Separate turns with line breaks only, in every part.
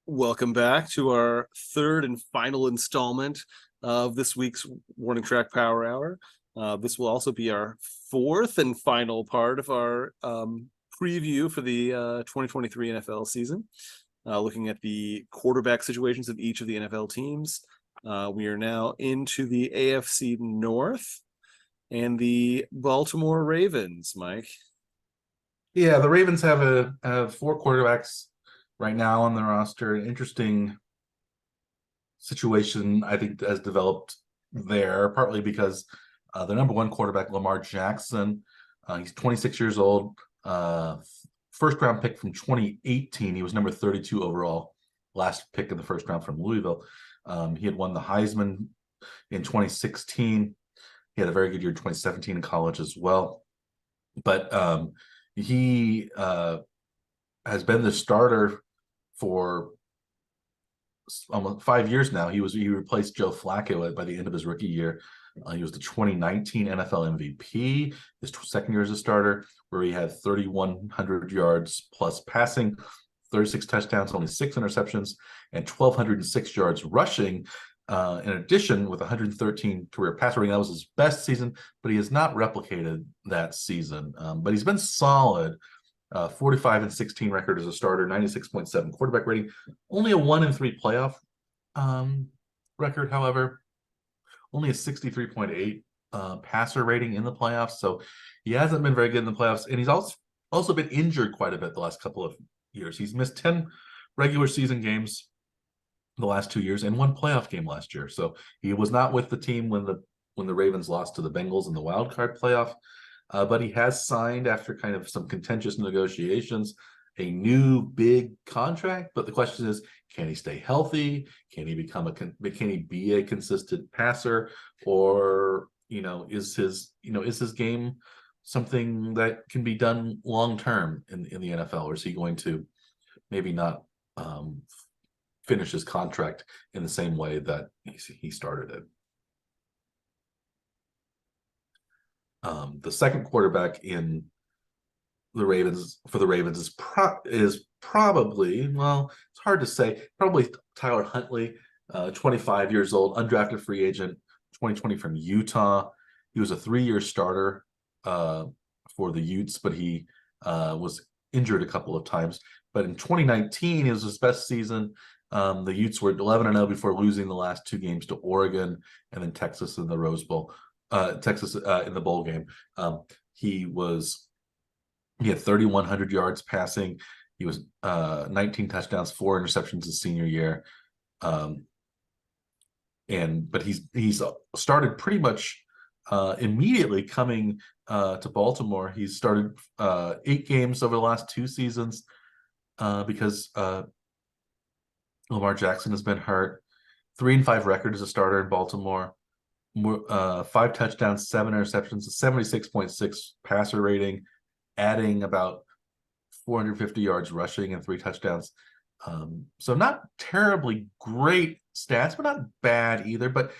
Welcome back to our third and final installment of this week's Warning Track Power Hour. This will also be our fourth and final part of our preview for the 2023 NFL season, looking at the quarterback situations of each of the NFL teams. We are now into the AFC North and the Baltimore Ravens, Mike.
Yeah, the Ravens have four quarterbacks right now on their roster. An interesting situation, I think, has developed there, partly because the number one quarterback, Lamar Jackson, he's 26 years old, first round pick from 2018. He was number 32 overall, last pick in the first round from Louisville. He had won the Heisman in 2016. He had a very good year in 2017 in college as well. But he has been the starter for almost 5 years now. He replaced Joe Flacco by the end of his rookie year. He was the 2019 NFL MVP, his second year as a starter, where he had 3,100 yards plus passing, 36 touchdowns, only 6 interceptions, and 1,206 yards rushing. In addition, with 113 career passer rating, that was his best season, but he has not replicated that season. But he's been solid. 45-16 record as a starter, 96.7 quarterback rating, only a 1-3 playoff record, however, only a 63.8 passer rating in the playoffs. So he hasn't been very good in the playoffs, and he's also been injured quite a bit the last couple of years. He's missed 10 regular season games the last 2 years and one playoff game last year. So he was not with the team when the Ravens lost to the Bengals in the wild card playoff. But he has signed, after kind of some contentious negotiations, a new big contract. But the question is, can he stay healthy? Can he be a consistent passer? Or, is his game something that can be done long term in the NFL? Or is he going to maybe not finish his contract in the same way that he started it? The second quarterback in the Ravens is probably, well, it's hard to say, probably Tyler Huntley, 25 years old, undrafted free agent, 2020 from Utah. He was a 3-year starter for the Utes, but he was injured a couple of times. But in 2019, it was his best season. The Utes were 11-0 before losing the last 2 games to Oregon and then Texas in the Rose Bowl. Texas in the bowl game. He had 3,100 yards passing. He was 19 touchdowns, 4 interceptions his senior year. But he's started pretty much immediately coming to Baltimore. He's started 8 games over the last 2 seasons because Lamar Jackson has been hurt. 3-5 record as a starter in Baltimore. 5 touchdowns, 7 interceptions, a 76.6 passer rating, adding about 450 yards rushing and 3 touchdowns. So not terribly great stats, but not bad either. But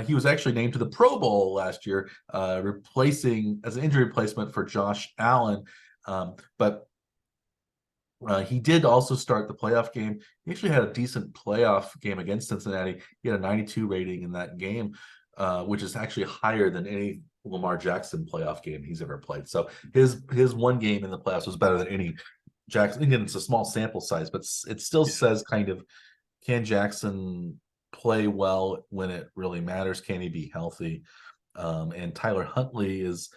he was actually named to the Pro Bowl last year, replacing as an injury replacement for Josh Allen. But he did also start the playoff game. He actually had a decent playoff game against Cincinnati. He had a 92 rating in that game, which is actually higher than any Lamar Jackson playoff game he's ever played. So his one game in the playoffs was better than any Jackson. Again, it's a small sample size, but it still says kind of, can Jackson play well when it really matters? Can he be healthy? And Tyler Huntley is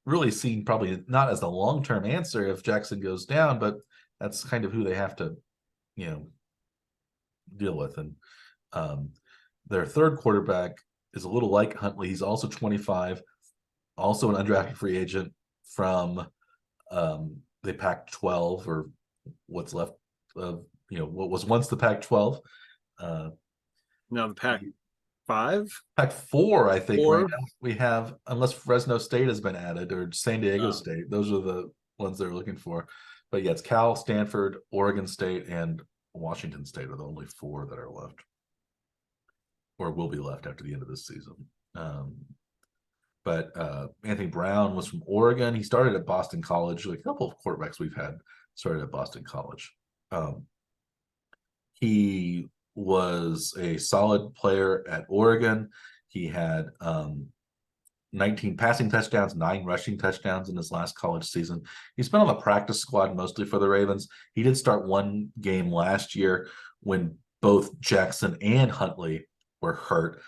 really seen probably not as the long-term answer if Jackson goes down, but that's kind of who they have to, deal with. And their third quarterback is a little like Huntley. He's also 25, also an undrafted free agent from the Pac-12, or what's left of, what was once the Pac-12.
Now the Pac-5?
Pac-4, I think.
4?
Right now we have, unless Fresno State has been added, or San Diego State. Those are the ones they're looking for. But yeah, it's Cal, Stanford, Oregon State, and Washington State are the only 4 that are left, or will be left after the end of this season. But Anthony Brown was from Oregon. He started at Boston College. Like a couple of quarterbacks we've had started at Boston College. He was a solid player at Oregon. He had 19 passing touchdowns, 9 rushing touchdowns in his last college season. He's been on the practice squad mostly for the Ravens. He did start one game last year when both Jackson and Huntley were hurt.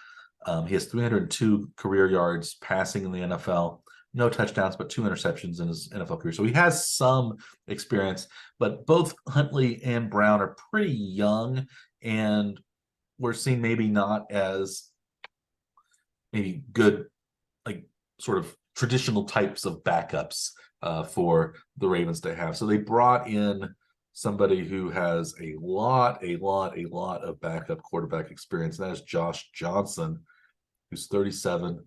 He has 302 career yards passing in the NFL, no touchdowns, but 2 interceptions in his NFL career. So he has some experience, but both Huntley and Brown are pretty young, and we're seeing maybe not as maybe good, like sort of traditional types of backups for the Ravens to have. So they brought in somebody who has a lot of backup quarterback experience. And that is Josh Johnson, who's 37.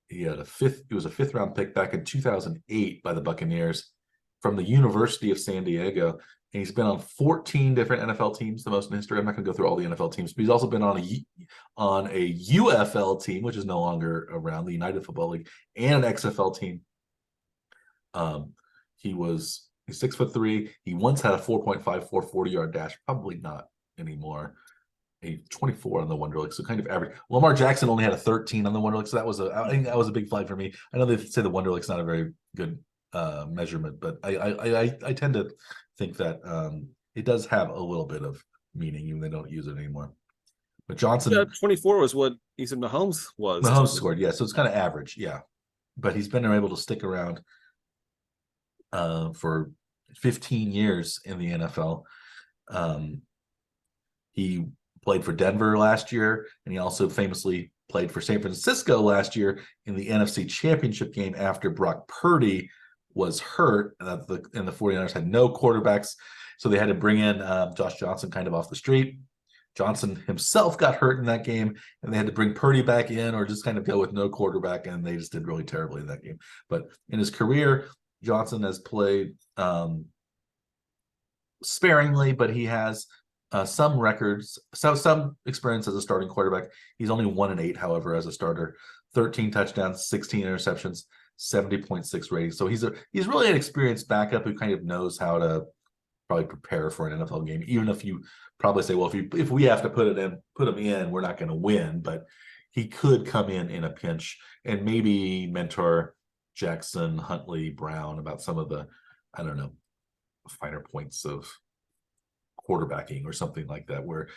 He was a 5th round pick back in 2008 by the Buccaneers from the University of San Diego. And he's been on 14 different NFL teams, the most in history. I'm not going to go through all the NFL teams, but he's also been on a UFL team, which is no longer around, the United Football League, and an XFL team. He's 6'3". He once had a 4.54 40-yard dash, probably not anymore. A 24 on the Wonderlic, so kind of average. Lamar Jackson only had a 13 on the Wonderlic, so I think that was a big flag for me. I know they say the Wonderlic's not a very good measurement, but I tend to think that it does have a little bit of meaning, even they don't use it anymore. But Johnson,
24 was what Ethan Mahomes was.
Mahomes scored, yeah, so it's kind of average, yeah. But he's been able to stick around for 15 years in the NFL. He played for Denver last year, and he also famously played for San Francisco last year in the NFC Championship game after Brock Purdy was hurt, and the 49ers had no quarterbacks, so they had to bring in Josh Johnson kind of off the street. Johnson himself got hurt in that game, and they had to bring Purdy back in or just kind of go with no quarterback, and they just did really terribly in that game. But in his career, Johnson has played sparingly, but he has some records, some experience as a starting quarterback. He's only 1-8, however, as a starter. 13 touchdowns, 16 interceptions, 70.6 rating. So he's really an experienced backup who kind of knows how to probably prepare for an NFL game. Even if you probably say, well, if we have to put him in, we're not going to win. But he could come in a pinch and maybe mentor Jackson, Huntley, Brown about some of the, I don't know, finer points of quarterbacking or something like that, where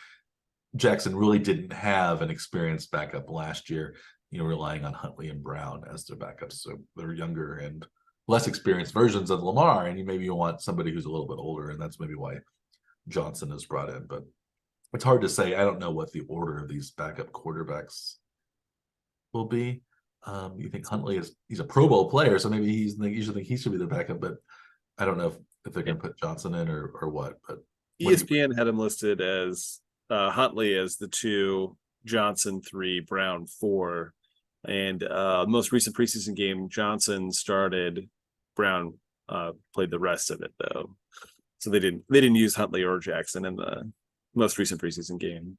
Jackson really didn't have an experienced backup last year, relying on Huntley and Brown as their backups. So they're younger and less experienced versions of Lamar, and maybe you want somebody who's a little bit older, and that's maybe why Johnson is brought in. But it's hard to say. I don't know what the order of these backup quarterbacks will be. You think Huntley he's a Pro Bowl player, so maybe you usually think he should be the backup, but I don't know if they're going to put Johnson in or what. But
ESPN had him listed as Huntley as the 2, Johnson 3, Brown 4, and most recent preseason game Johnson started, Brown played the rest of it though, so they didn't use Huntley or Jackson in the most recent preseason game.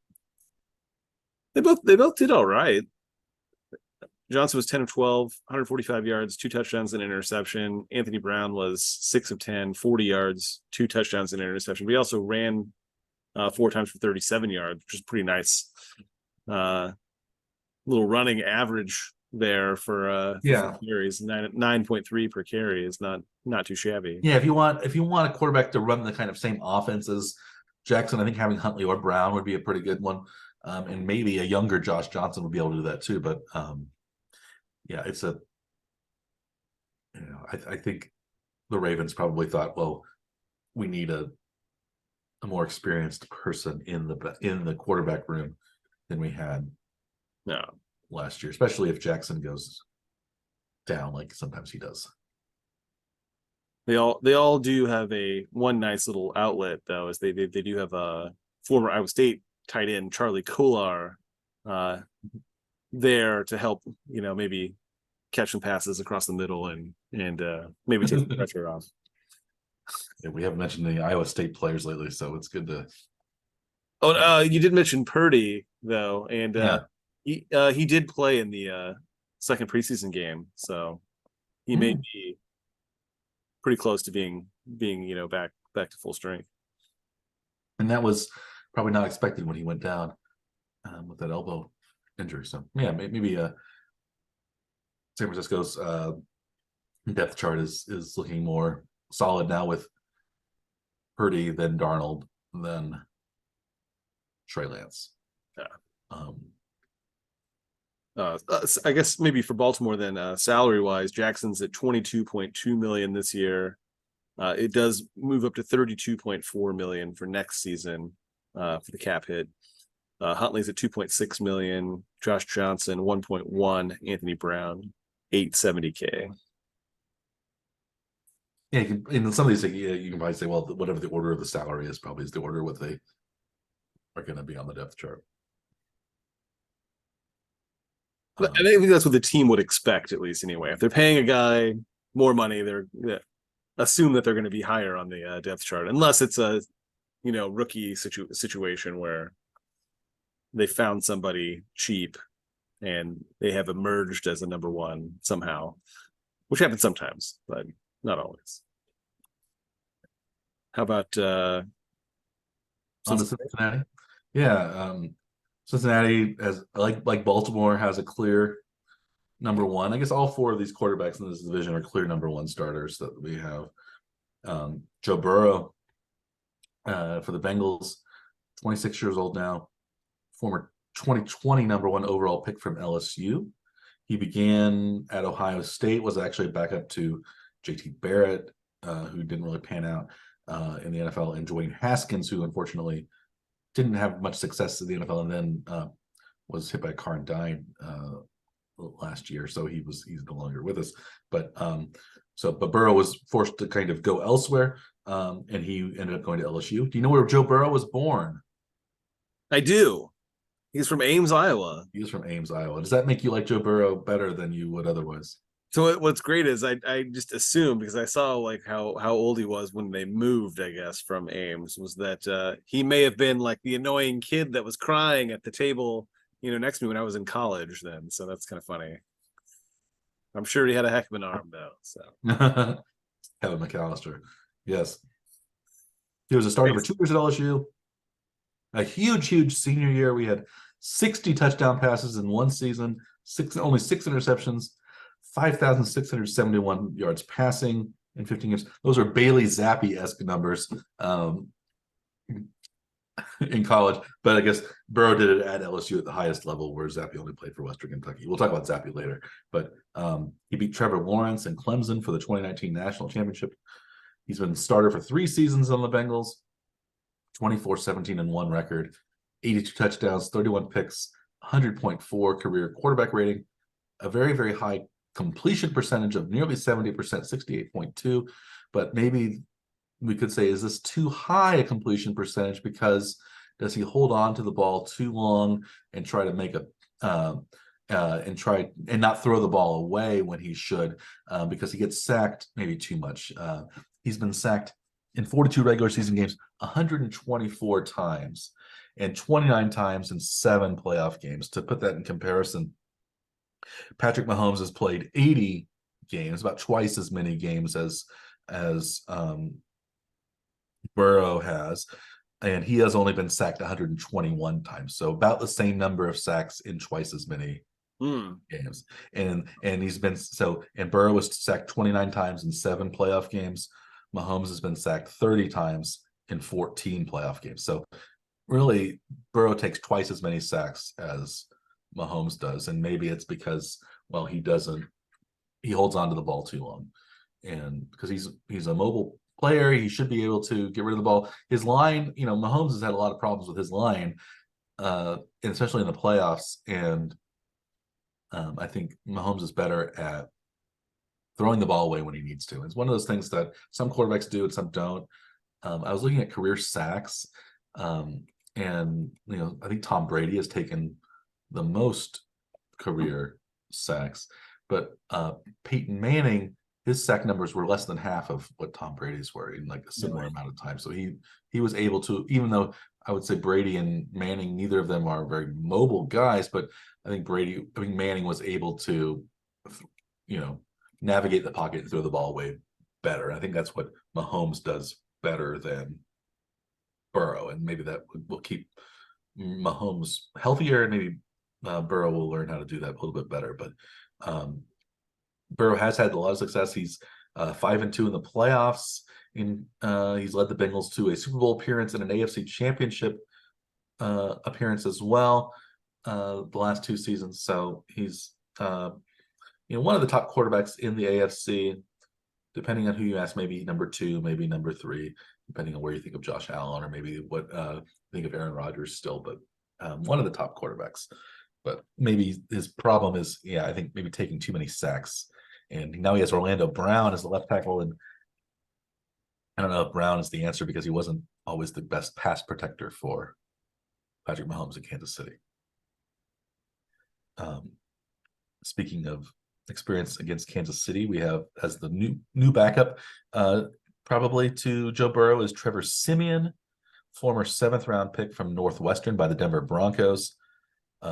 They both did all right. Johnson was 10 of 12, 145 yards, 2 touchdowns and an interception. Anthony Brown was 6 of 10, 40 yards, 2 touchdowns and an interception. But he also ran 4 times for 37 yards, which is pretty nice. Little running average there for carries. 9.3 per carry is not too shabby.
Yeah, if you want a quarterback to run the kind of same offense as Jackson, I think having Huntley or Brown would be a pretty good one. And maybe a younger Josh Johnson would be able to do that too. But yeah, it's I think the Ravens probably thought, well, we need a more experienced person in the quarterback room than we had last year, especially if Jackson goes down like sometimes he does.
They all do have one nice little outlet though, is they do have a former Iowa State tight end Charlie Kolar there to help, maybe catch some passes across the middle and maybe take the pressure off.
Yeah, we haven't mentioned the Iowa State players lately, so it's good to.
Oh, you did mention Purdy though, and he did play in the second preseason game, so he may be pretty close to being back to full strength.
And that was probably not expected when he went down with that elbow injury. So yeah, maybe San Francisco's depth chart is looking more solid now with Purdy, then Darnold, then Trey Lance.
Yeah. I guess maybe for Baltimore then, salary wise, Jackson's at 22.2 million this year. It does move up to 32.4 million for next season for the cap hit. Huntley's at 2.6 million, Josh Johnson 1.1, Anthony Brown 870K.
Yeah, in some of these, you can probably say, well, whatever the order of the salary is, probably is the order what they are going to be on the depth chart.
I think that's what the team would expect, at least anyway. If they're paying a guy more money, they're assume that they're going to be higher on the depth chart, unless it's a rookie situation where they found somebody cheap and they have emerged as a number one somehow, which happens sometimes, but not always. How about
on the Cincinnati? Yeah, Cincinnati has like Baltimore has a clear number one. I guess all four of these quarterbacks in this division are clear number one starters that we have. Joe Burrow for the Bengals, 26 years old now, former 2020 number one overall pick from LSU. He began at Ohio State, was actually a backup to JT Barrett, who didn't really pan out in the NFL, and Dwayne Haskins, who unfortunately didn't have much success in the NFL and then was hit by a car and died last year. So he's no longer with us. But Burrow was forced to kind of go elsewhere, and he ended up going to LSU. Do you know where Joe Burrow was born?
I do. He's from Ames, Iowa.
He was from Ames, Iowa. Does that make you like Joe Burrow better than you would otherwise?
So what's great is I just assumed, because I saw like how old he was when they moved, I guess, from Ames, was that he may have been like the annoying kid that was crying at the table, next to me when I was in college then. So that's kind of funny. I'm sure he had a heck of an arm though. So
Kevin McAllister. Yes. He was a starter for 2 years at LSU. A huge senior year. We had 60 touchdown passes in one season, only 6 interceptions, 5,671 yards passing in 15 games. Those are Bailey Zappi-esque numbers in college, but I guess Burrow did it at LSU at the highest level, where Zappi only played for Western Kentucky. We'll talk about Zappi later, but he beat Trevor Lawrence and Clemson for the 2019 National Championship. He's been starter for 3 seasons on the Bengals, 24-17-1 record, 82 touchdowns, 31 picks, 100.4 career quarterback rating, a very high completion percentage of nearly 70%, 68.2. But maybe we could say, is this too high a completion percentage? Because does he hold on to the ball too long and try to make and not throw the ball away when he should, because he gets sacked maybe too much. He's been sacked in 42 regular season games 124 times and 29 times in 7 playoff games. To put that in comparison, Patrick Mahomes has played 80 games, about twice as many games as Burrow has, and he has only been sacked 121 times. So about the same number of sacks in twice as many games. And he's been and Burrow was sacked 29 times in 7 playoff games. Mahomes has been sacked 30 times in 14 playoff games. So really, Burrow takes twice as many sacks as Mahomes does. And maybe it's because, well, he holds on to the ball too long. And because he's a mobile player, he should be able to get rid of the ball. His line, Mahomes has had a lot of problems with his line, especially in the playoffs. And I think Mahomes is better at throwing the ball away when he needs to. It's one of those things that some quarterbacks do and some don't. I was looking at career sacks, and I think Tom Brady has taken the most career sacks, but Peyton Manning, his sack numbers were less than half of what Tom Brady's were in like a similar amount of time. So he was able to, even though I would say Brady and Manning, neither of them are very mobile guys, but I think Manning was able to, navigate the pocket and throw the ball away better. I think that's what Mahomes does better than Burrow, and maybe that will keep Mahomes healthier, and maybe Burrow will learn how to do that a little bit better. But Burrow has had a lot of success. He's 5-2 in the playoffs. He's led the Bengals to a Super Bowl appearance and an AFC Championship appearance as well the last 2 seasons. So he's one of the top quarterbacks in the AFC. Depending on who you ask, maybe number 2, maybe number 3, depending on where you think of Josh Allen, or maybe what you think of Aaron Rodgers still. But one of the top quarterbacks. But maybe his problem is, I think maybe taking too many sacks. And now he has Orlando Brown as the left tackle, and I don't know if Brown is the answer because he wasn't always the best pass protector for Patrick Mahomes in Kansas City. Speaking of experience against Kansas City, we have as the new backup probably to Joe Burrow is Trevor Siemian, former 7th round pick from Northwestern by the Denver Broncos.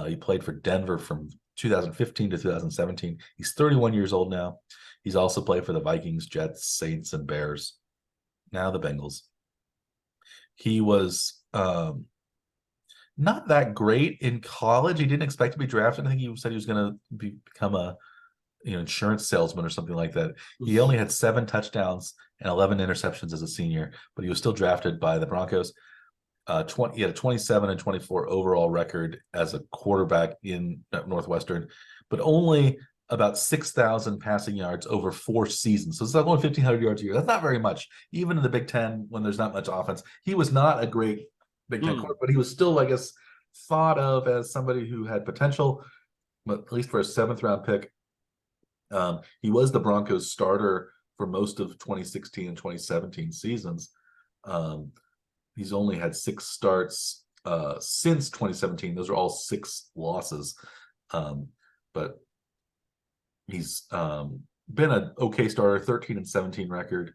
He played for Denver from 2015 to 2017. He's 31 years old now. He's also played for the Vikings, Jets, Saints, and Bears. Now the Bengals. He was not that great in college. He didn't expect to be drafted. I think he said he was going to become a insurance salesman or something like that. He only had 7 touchdowns and 11 interceptions as a senior, but he was still drafted by the Broncos. He had a 27 and 24 overall record as a quarterback in Northwestern, but only about 6,000 passing yards over 4 seasons. So it's only 1,500 yards a year. That's not very much, even in the Big Ten when there's not much offense. He was not a great Big Ten quarterback, but he was still, I guess, thought of as somebody who had potential, but at least for a 7th round pick. He was the Broncos starter for most of 2016 and 2017 seasons. He's only had 6 starts since 2017. Those are all 6 losses. But he's been an okay starter, 13-17 record,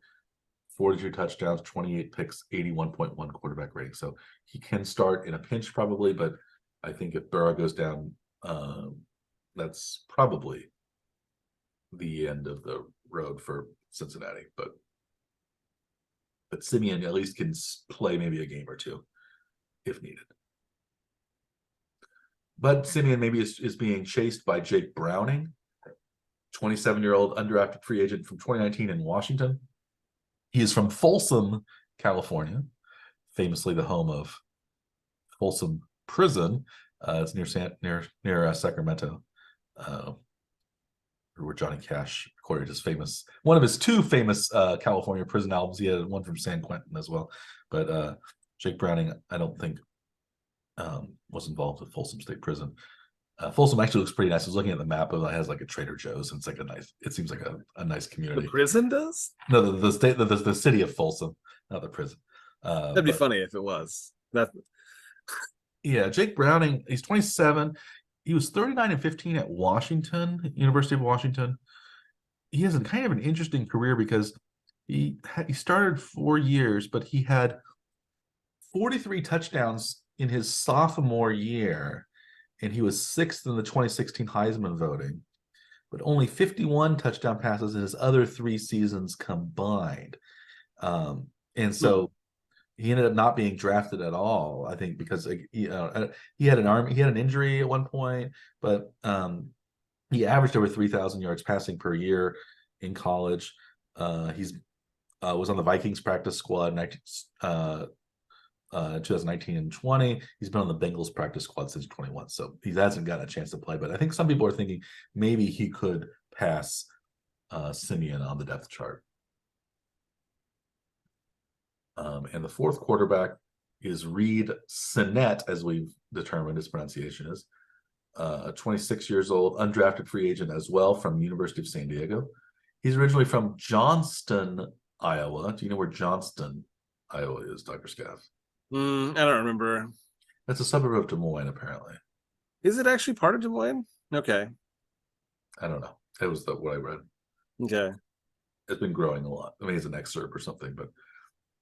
42 touchdowns, 28 picks, 81.1 quarterback rating. So he can start in a pinch probably, but I think if Burrow goes down, that's probably the end of the road for Cincinnati. But Simeon at least can play maybe a game or 2 if needed. But Simeon maybe is being chased by Jake Browning, 27-year-old undrafted free agent from 2019 in Washington. He is from Folsom, California, famously the home of Folsom Prison. It's near Sacramento, where Johnny Cash recorded one of his 2 famous California prison albums. He had one from San Quentin as well. But Jake Browning, I don't think was involved with Folsom State Prison. Folsom actually looks pretty nice. I was looking at the map. It has like a Trader Joe's, and it's like it seems like a nice community.
The prison does?
No, the city of Folsom, not the prison.
That'd be funny if it was.
Yeah, Jake Browning, he's 27. He was 39-15 at Washington, University of Washington. He has kind of an interesting career because he started 4 years, but he had 43 touchdowns in his sophomore year, and he was 6th in the 2016 Heisman voting, but only 51 touchdown passes in his other 3 seasons combined. And so he ended up not being drafted at all, I think, because he had an injury at one point, but he averaged over 3,000 yards passing per year in college. He's was on the Vikings practice squad 2019 and 20. He's been on the Bengals practice squad since 21, so he hasn't gotten a chance to play. But I think some people are thinking maybe he could pass Simeon on the depth chart. And the 4th quarterback is Reed Sinnett, as we've determined his pronunciation is. 26 years old, undrafted free agent as well from University of San Diego. He's originally from Johnston, Iowa. Do you know where Johnston, Iowa is, Dr. Scaff?
I don't remember.
That's a suburb of Des Moines, apparently.
Is it actually part of Des Moines? Okay.
I don't know. That was what I read.
Okay.
It's been growing a lot. I mean, it's an excerpt or something, but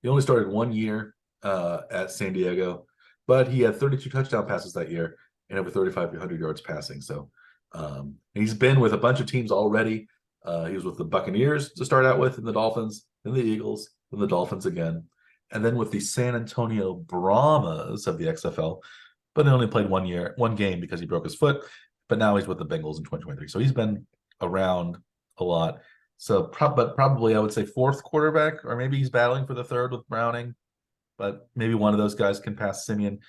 he only started 1 year at San Diego, but he had 32 touchdown passes that year and over 3,500 yards passing. So he's been with a bunch of teams already. He was with the Buccaneers to start out with, and the Dolphins, and the Eagles, and the Dolphins again. and then with the San Antonio Brahmas of the XFL, but he only played 1 game because he broke his foot. But now he's with the Bengals in 2023, so he's been around a lot. So, but probably I would say fourth quarterback, or maybe he's battling for the third with Browning. But maybe one of those guys can pass Simeon.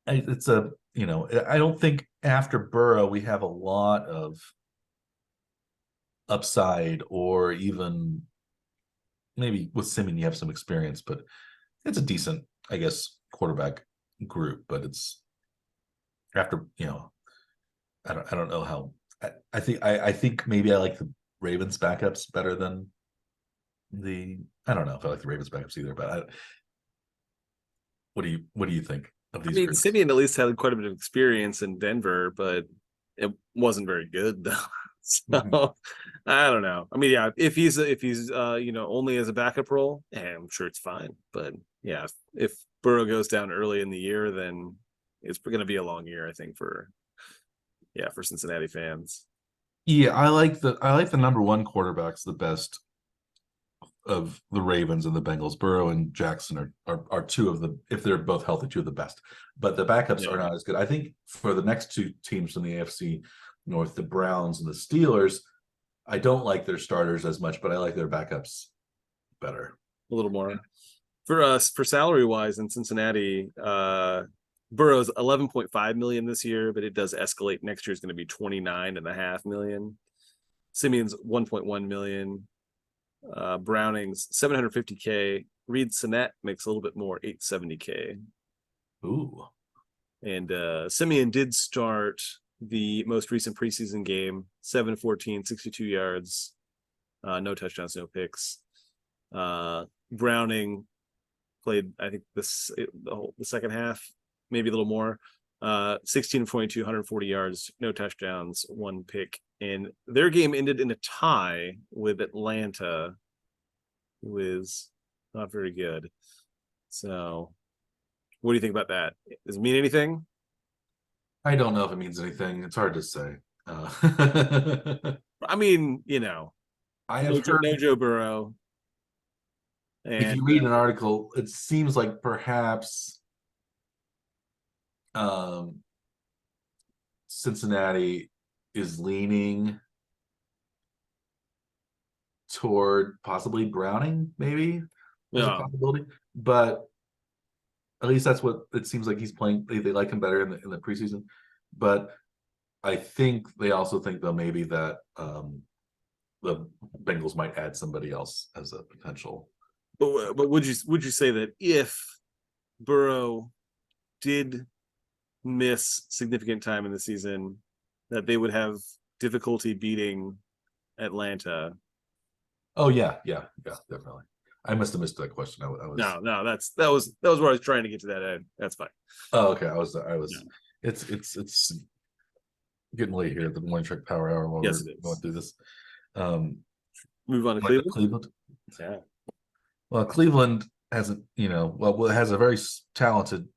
It's a, I don't think after Burrow we have a lot of upside, or even maybe with Simeon you have some experience, but it's a decent, I guess, quarterback group. But it's after, I don't know how. I think maybe I like the Ravens backups better than I don't know if I like the Ravens backups either, but what do you think of these groups?
Simeon at least had quite a bit of experience in Denver, but it wasn't very good though. So I don't know. Yeah, if he's only as a backup role, I'm sure it's fine. But yeah, if Burrow goes down early in the year, then it's going to be a long year, I think, for Cincinnati fans.
Yeah, I like the number one quarterbacks the best of the Ravens and the Bengals. Burrow and Jackson are two of the, if they're both healthy, two of the best. But the backups are not as good. I think for the next two teams in the AFC North, the Browns and the Steelers, I don't like their starters as much, but I like their backups better.
A little more. For us, for salary wise in Cincinnati, Burrow's 11.5 million this year, but it does escalate. Next year is going to be 29.5 million. Simeon's 1.1 million. Browning's 750K. Reed Sinnett makes a little bit more, 870K.
Ooh.
And Simeon did start the most recent preseason game, 7-14, 62 yards, no touchdowns, no picks. Browning played, I think, the second half, maybe a little more. 16-22, 140 yards, no touchdowns, 1 pick. And their game ended in a tie with Atlanta, who is not very good. So what do you think about that? Does it mean anything?
I don't know if it means anything. It's hard to say.
I
have heard,
no Joe Burrow. And
if you read an article, it seems like perhaps Cincinnati is leaning toward possibly Browning, maybe as a possibility. But at least that's what it seems like he's playing. They like him better in the preseason. But I think they also think, though, maybe that the Bengals might add somebody else as a potential.
But would you say that if Burrow did miss significant time in the season, that they would have difficulty beating Atlanta?
Oh yeah, definitely. I must have missed that question. I was
no, that was where I was trying to get to that end. That's fine.
Oh, okay. I was.
Yeah.
It's getting late here at the Morning Trek Power Hour while
yes,
we're going through this.
Move on to Cleveland.
Cleveland.
Yeah.
Well, Cleveland hasn't, has a very talented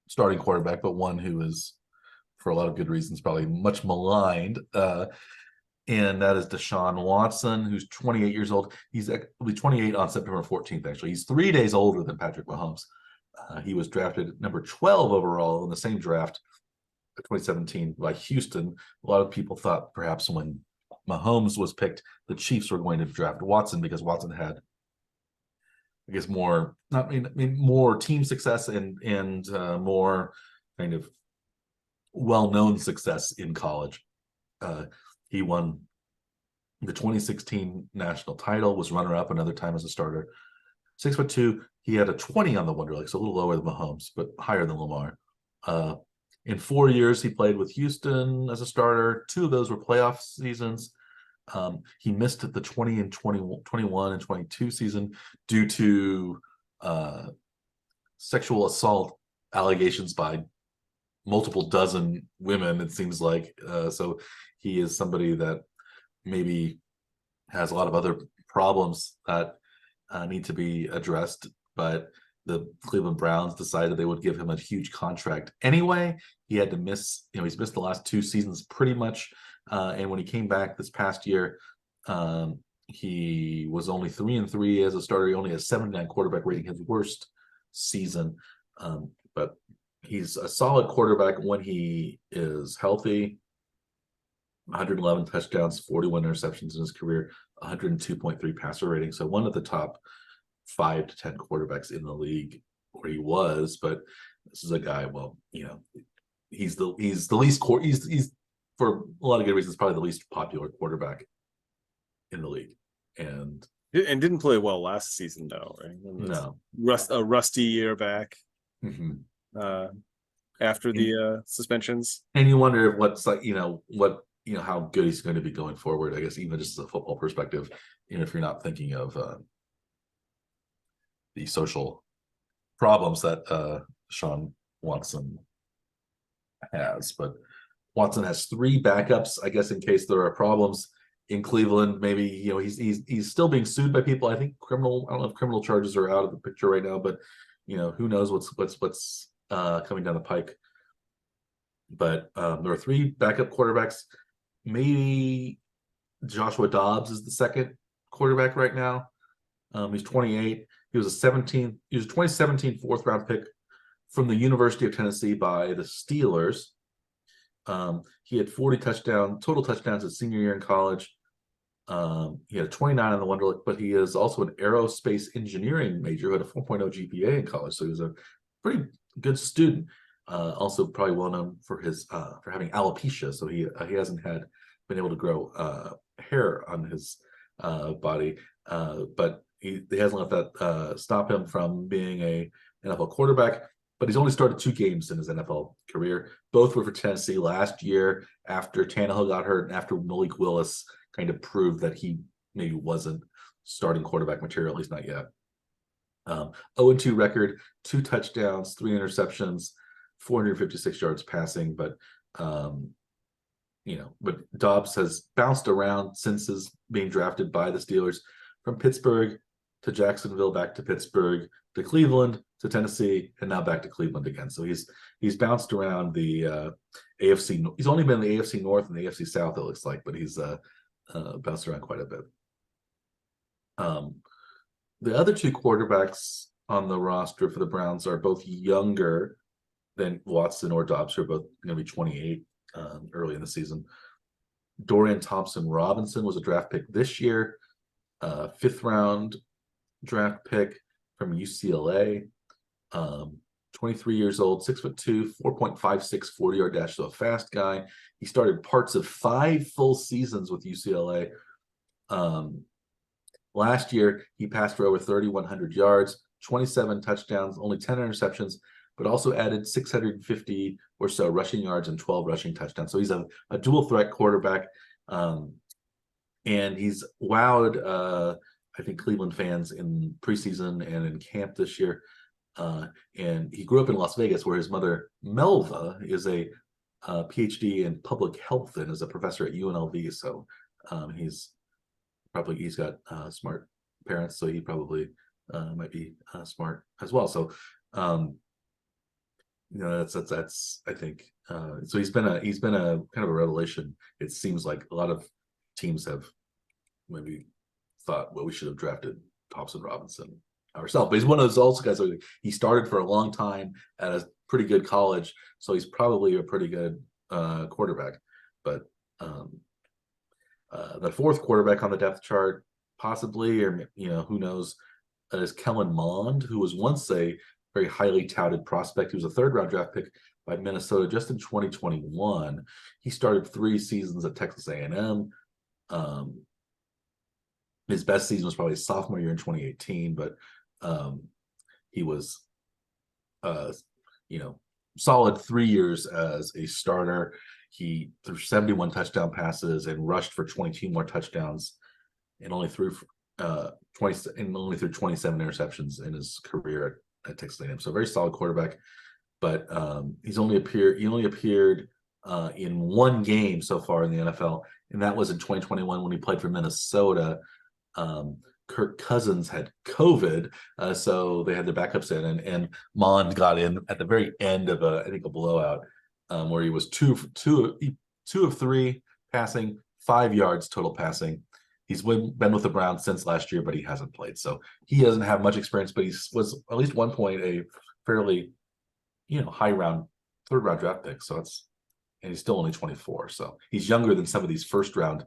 starting quarterback, but one who is, for a lot of good reasons, probably much maligned. And that is Deshaun Watson, who's 28 years old. Will be 28 on September 14th, actually. He's 3 days older than Patrick Mahomes. He was drafted at number 12 overall in the same draft, 2017, by Houston. A lot of people thought perhaps when Mahomes was picked, the Chiefs were going to draft Watson because Watson had, I guess, more team success and more kind of well-known success in college. He won the 2016 national title, was runner-up another time as a starter. 6'2", he had a 20 on the Wonderlic, so a little lower than Mahomes, but higher than Lamar. In 4 years, he played with Houston as a starter. 2 of those were playoff seasons. He missed the 20 and 21 and 22 season due to sexual assault allegations by multiple dozen women, it seems like. So he is somebody that maybe has a lot of other problems that need to be addressed, but the Cleveland Browns decided they would give him a huge contract anyway. He had to miss, he's missed the last 2 seasons pretty much. And when he came back this past year, He was only 3-3 as a starter. He only has 79 quarterback rating, his worst season. But he's a solid quarterback when he is healthy. 111 touchdowns, 41 interceptions in his career, 102.3 passer rating. So one of the top 5 to 10 quarterbacks in the league, where he was. But this is a guy, well, he's the least he's for a lot of good reasons probably the least popular quarterback in the league. And
didn't play well last season though, right?
No,
a rusty year back. After the suspensions.
And you wonder what's like, how good he's going to be going forward, I guess, even just as a football perspective, if you're not thinking of the social problems that Sean Watson has. But Watson has 3 backups, I guess, in case there are problems in Cleveland. Maybe he's still being sued by people. I think I don't know if criminal charges are out of the picture right now, but who knows what's coming down the pike. But there are 3 backup quarterbacks. Maybe Joshua Dobbs is the second quarterback right now. He's 28. He was a 2017 4th round pick from the University of Tennessee by the Steelers. He had 40 total touchdowns his senior year in college. He had 29 on the Wonderlic, but he is also an aerospace engineering major who had a 4.0 GPA in college. So he was a pretty good student. Also probably well known for his for having alopecia. So he hasn't been able to grow hair on his body. But he hasn't let that stop him from being a NFL quarterback. But he's only started 2 games in his NFL career. Both were for Tennessee last year after Tannehill got hurt and after Malik Willis kind of proved that he maybe wasn't starting quarterback material, at least not yet. 0-2 record, 2 touchdowns, 3 interceptions, 456 yards passing. But but Dobbs has bounced around since his being drafted by the Steelers, from Pittsburgh to Jacksonville, back to Pittsburgh, to Cleveland, to Tennessee, and now back to Cleveland again. So he's bounced around the AFC. He's only been in the AFC North and the AFC South, it looks like, but he's bounced around quite a bit. The other 2 quarterbacks on the roster for the Browns are both younger than Watson or Dobbs, who are both going to be 28 early in the season. Dorian Thompson-Robinson was a draft pick this year, 5th round draft pick from UCLA, 23 years old, 6'2", 4.56 40-yard dash, so a fast guy. He started parts of 5 full seasons with UCLA. Last year, he passed for over 3,100 yards, 27 touchdowns, only 10 interceptions, but also added 650 or so rushing yards and 12 rushing touchdowns. So he's a dual threat quarterback. And he's wowed, I think, Cleveland fans in preseason and in camp this year. And he grew up in Las Vegas, where his mother, Melva, is a PhD in public health and is a professor at UNLV. So he's got smart parents, so he probably might be smart as well. So that's I think so he's been a kind of a revelation. It seems like a lot of teams have maybe thought, well, we should have drafted Thompson-Robinson ourselves, but he's one of those also guys. He started for a long time at a pretty good college, so he's probably a pretty good quarterback. But the 4th quarterback on the depth chart, possibly, or who knows, is Kellen Mond, who was once a very highly touted prospect. He was a 3rd round draft pick by Minnesota just in 2021. He started 3 seasons at Texas A&M. His best season was probably his sophomore year in 2018, but he was solid 3 years as a starter. He threw 71 touchdown passes and rushed for 22 more touchdowns, and only threw 27 interceptions in his career at Texas A&M. So a very solid quarterback, but he only appeared in 1 game so far in the NFL, and that was in 2021 when he played for Minnesota. Kirk Cousins had COVID, so they had their backups in, and Mond got in at the very end of a blowout, where he was 2 of 3 passing, 5 yards total passing. He's been with the Browns since last year, but he hasn't played, so he doesn't have much experience. But he was at least one point a fairly, high round, third round draft pick. So and he's still only 24, so he's younger than some of these first round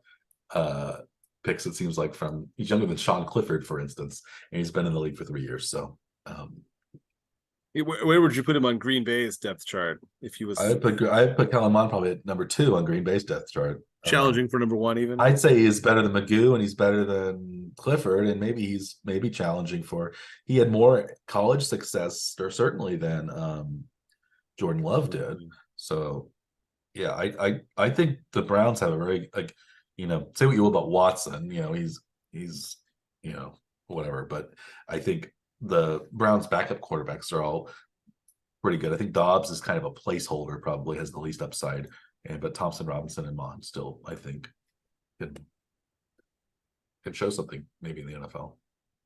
picks. It seems like he's younger than Sean Clifford, for instance, and he's been in the league for 3 years. So
where would you put him on Green Bay's depth chart if he was
I'd put Kellen Mond probably at number 2 on Green Bay's depth chart.
challenging for number 1 even?
I'd say he's better than Magoo and he's better than Clifford, and maybe he's challenging for. He had more college success, or certainly than Jordan Love did. So yeah, I think the Browns have a very, say what you will about Watson, he's whatever, but I think the Browns backup quarterbacks are all pretty good. I think Dobbs is kind of a placeholder, probably has the least upside, but Thompson, Robinson, and Mond still, I think, can show something maybe in the NFL.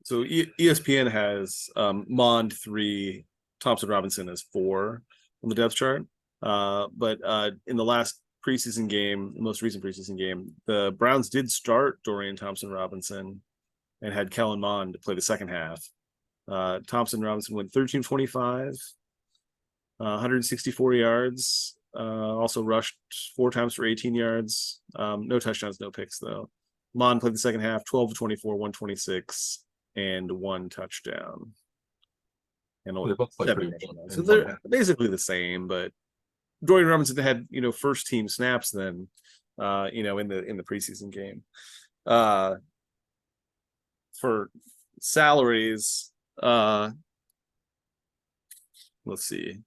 So ESPN has Mond 3, Thompson Robinson as 4 on the depth chart. But in the last preseason game, the most recent preseason game, the Browns did start Dorian Thompson Robinson and had Kellen Mond to play the second half. Thompson Robinson went 13-25, 164 yards, also rushed 4 times for 18 yards. No touchdowns, no picks, though. Mond played the second half, 12-24, 126, and 1 touchdown. And only 7 touchdowns. So they're basically the same, but Dorian Robinson had, first team snaps then, in the preseason game. For salaries, let's see.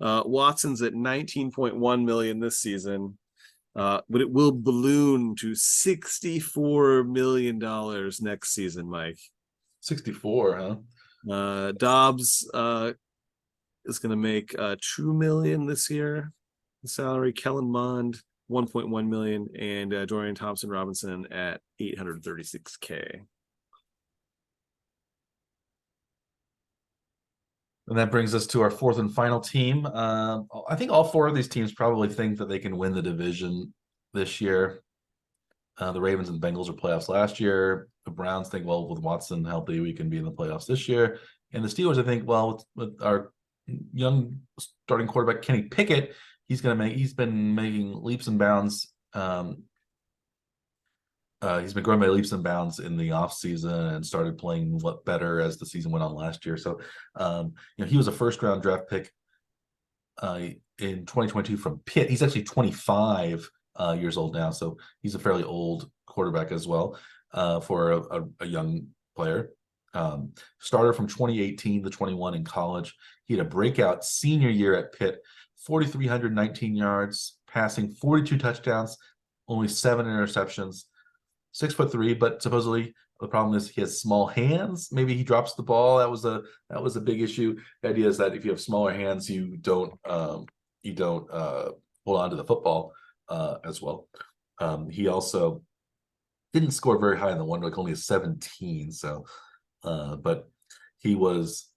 Watson's at 19.1 million this season, but it will balloon to $64 million next season, Mike.
64, huh?
Dobbs is going to make $2 million this year. The salary. Kellen Mond 1.1 million, and Dorian Thompson Robinson at $836K.
And that brings us to our 4th and final team. I think all 4 of these teams probably think that they can win the division this year. The Ravens and the Bengals were playoffs last year. The Browns think, well, with Watson healthy, we can be in the playoffs this year. And the Steelers, I think, well, with our young starting quarterback Kenny Pickett, he's been making leaps and bounds. He's been growing by leaps and bounds in the offseason and started playing better as the season went on last year. So, he was a first-round draft pick in 2022 from Pitt. He's actually 25 years old now, so he's a fairly old quarterback as well for a young player. Starter from 2018 to 21 in college. He had a breakout senior year at Pitt, 4,319 yards, passing 42 touchdowns, only 7 interceptions. 6'3", but supposedly the problem is he has small hands. Maybe he drops the ball. That was a big issue. The idea is that if you have smaller hands, you don't hold on to the football as well. He also didn't score very high in the one, like only a 17. So, but he was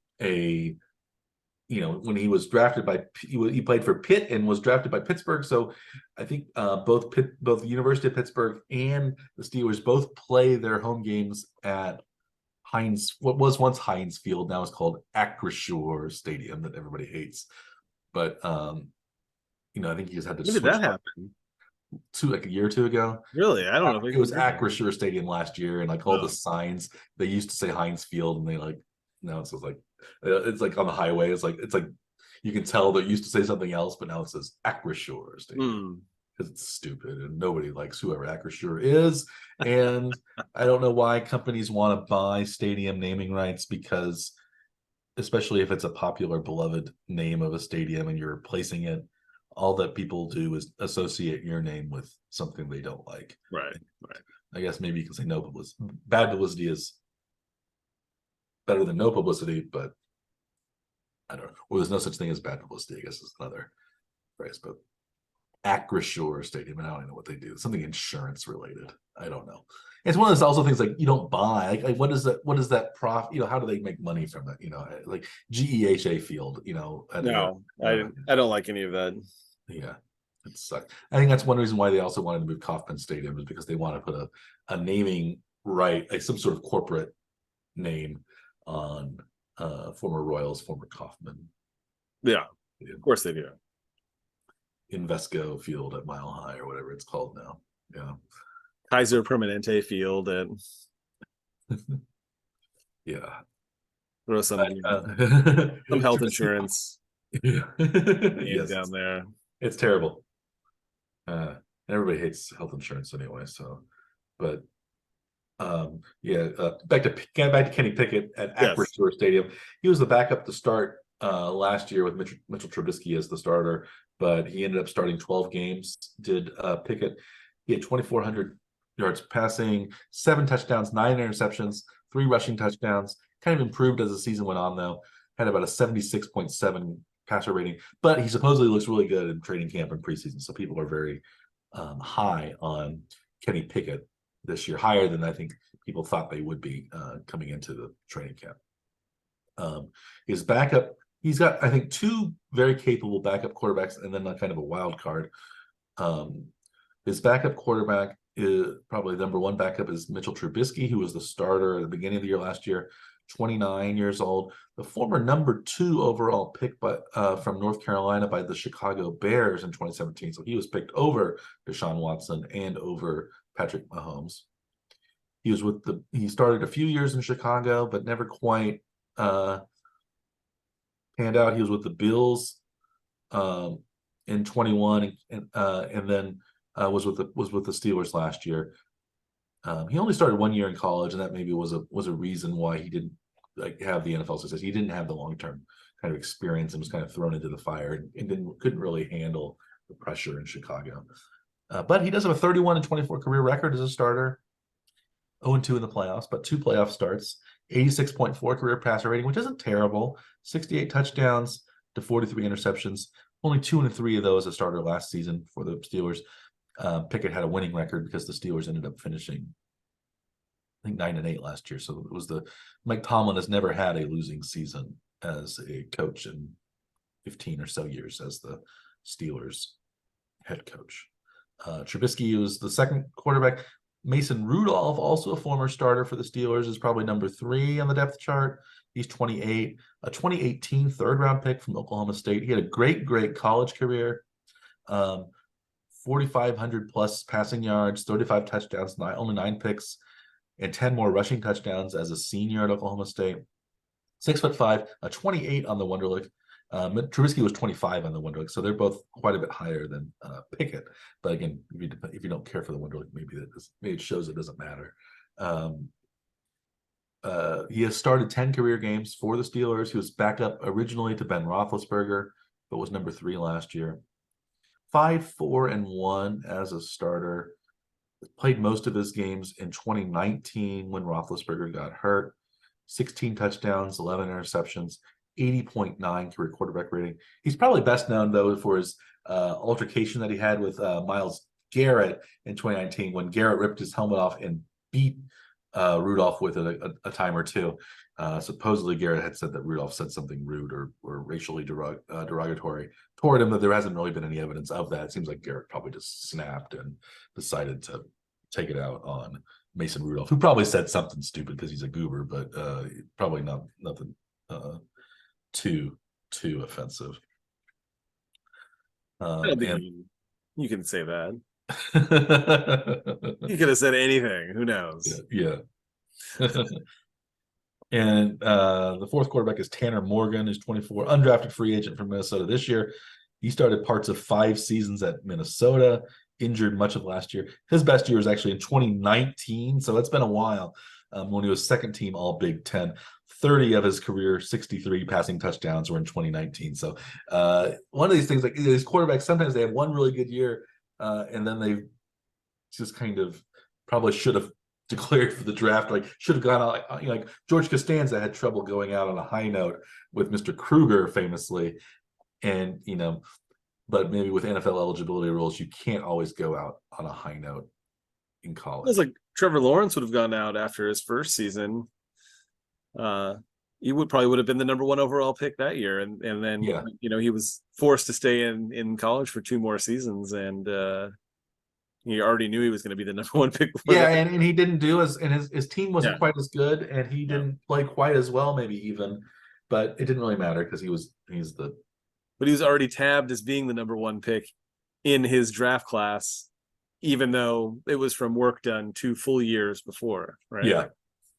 when he was drafted he played for Pitt and was drafted by Pittsburgh. So I think both the University of Pittsburgh and the Steelers both play their home games at what was once Heinz Field, now it's called Acrisure Stadium that everybody hates. But I think he just had to.
When did that happen?
A year or 2 ago.
Really? I don't know.
It was Acrisure Stadium last year, and all the signs, they used to say Heinz Field, and they now it says it's on the highway. It's like you can tell they used to say something else, but now it says Acrisure Stadium because it's stupid and nobody likes whoever Acrisure is. And I don't know why companies want to buy stadium naming rights, because especially if it's a popular, beloved name of a stadium and you're replacing it, all that people do is associate your name with something they don't like.
Right.
I guess maybe you can say no publicity. Bad publicity is better than no publicity, but I don't know. Well, there's no such thing as bad publicity, I guess is another phrase. But Acrisure Stadium, and I don't even know what they do. Something insurance related. I don't know. It's one of those also things you don't buy. What is that profit? How do they make money from it? Like GEHA Field.
No, I don't like any of that.
Yeah, it sucks. I think that's one reason why they also wanted to move Kauffman Stadium, is because they want to put a naming write some sort of corporate name on former Royals, former Kauffman.
Yeah, of course they do.
Invesco Field at Mile High or whatever it's called now. Yeah.
Kaiser Permanente Field and
Yeah.
throw some health insurance
Yes,
down there.
it's terrible. Everybody hates health insurance anyway. So, but back to Kenny Pickett at
Yes.
Aqua Stadium. He was the backup to start last year with Mitchell Trubisky as the starter, but he ended up starting 12 games. Did Pickett? He had 2,400 yards passing, 7 touchdowns, 9 interceptions, 3 rushing touchdowns. Kind of improved as the season went on, though. Had about a 76.7 passer rating, but he supposedly looks really good in training camp and preseason. So people are very high on Kenny Pickett this year, higher than I think people thought they would be coming into the training camp. His backup, he's got, I think, 2 very capable backup quarterbacks and then kind of a wild card. His backup quarterback is probably number 1 backup is Mitchell Trubisky, who was the starter at the beginning of the year last year, 29 years old, the former number 2 overall pick from North Carolina by the Chicago Bears in 2017. So he was picked over Deshaun Watson and over Patrick Mahomes. He started a few years in Chicago, but never quite panned out. He was with the Bills in 21, and then was with the Steelers last year. He only started 1 year in college, and that maybe was a reason why he didn't have the NFL success. He didn't have the long-term kind of experience and was kind of thrown into the fire and couldn't really handle the pressure in Chicago. But he does have a 31-24 career record as a starter, 0-2 in the playoffs, but 2 playoff starts, 86.4 career passer rating, which isn't terrible, 68 touchdowns to 43 interceptions, only 2 and 3 of those as a starter last season for the Steelers. Pickett had a winning record because the Steelers ended up finishing, I think, 9-8 last year. So it was Mike Tomlin has never had a losing season as a coach in 15 or so years as the Steelers head coach. Trubisky was the second quarterback. Mason Rudolph, also a former starter for the Steelers, is probably number 3 on the depth chart. He's 28, a 2018 third-round pick from Oklahoma State. He had a great college career. 4,500 plus passing yards, 35 touchdowns, only 9 picks, and 10 more rushing touchdowns as a senior at Oklahoma State. 6'5", a 28 on the Wonderlic. Trubisky was 25 on the Wonderlic, so they're both quite a bit higher than Pickett. But again, if you don't care for the Wonderlic, maybe it shows it doesn't matter. He has started 10 career games for the Steelers. He was backup originally to Ben Roethlisberger, but was number 3 last year. 5-4-1 as a starter. Played most of his games in 2019 when Roethlisberger got hurt. 16 touchdowns, 11 interceptions, 80.9 career quarterback rating. He's probably best known, though, for his altercation that he had with Myles Garrett in 2019 when Garrett ripped his helmet off and beat Rudolph with it a time or two. Supposedly Garrett had said that Rudolph said something rude or racially derogatory toward him, but there hasn't really been any evidence of that. It seems like Garrett probably just snapped and decided to take it out on Mason Rudolph, who probably said something stupid because he's a goober, but probably nothing too offensive.
I don't think you can say that. You could have said anything. Who knows?
Yeah. And the fourth quarterback is Tanner Morgan, who's 24, undrafted free agent from Minnesota this year. He started parts of 5 seasons at Minnesota, injured much of last year. His best year was actually in 2019, so it's been a while, when he was second team All Big Ten. 30 of his career 63 passing touchdowns were in 2019. So one of these things, like these quarterbacks, sometimes they have one really good year, and then they just kind of probably should have declared for the draft, like should have gone out, like George Costanza had trouble going out on a high note with Mr. Kruger famously, and but maybe with NFL eligibility rules, you can't always go out on a high note in college.
It was like Trevor Lawrence would have gone out after his first season. He would have been the number 1 overall pick that year, and then he was forced to stay in college for 2 more seasons, and He already knew he was going to be the number one pick. Before
Yeah,
that.
and he didn't do as, and his team wasn't
Yeah.
quite as good, and he
Yeah.
didn't play quite as well, maybe even, but it didn't really matter because he's the
But he was already tabbed as being the number one pick in his draft class, even though it was from work done 2 full years before, right?
yeah
Like,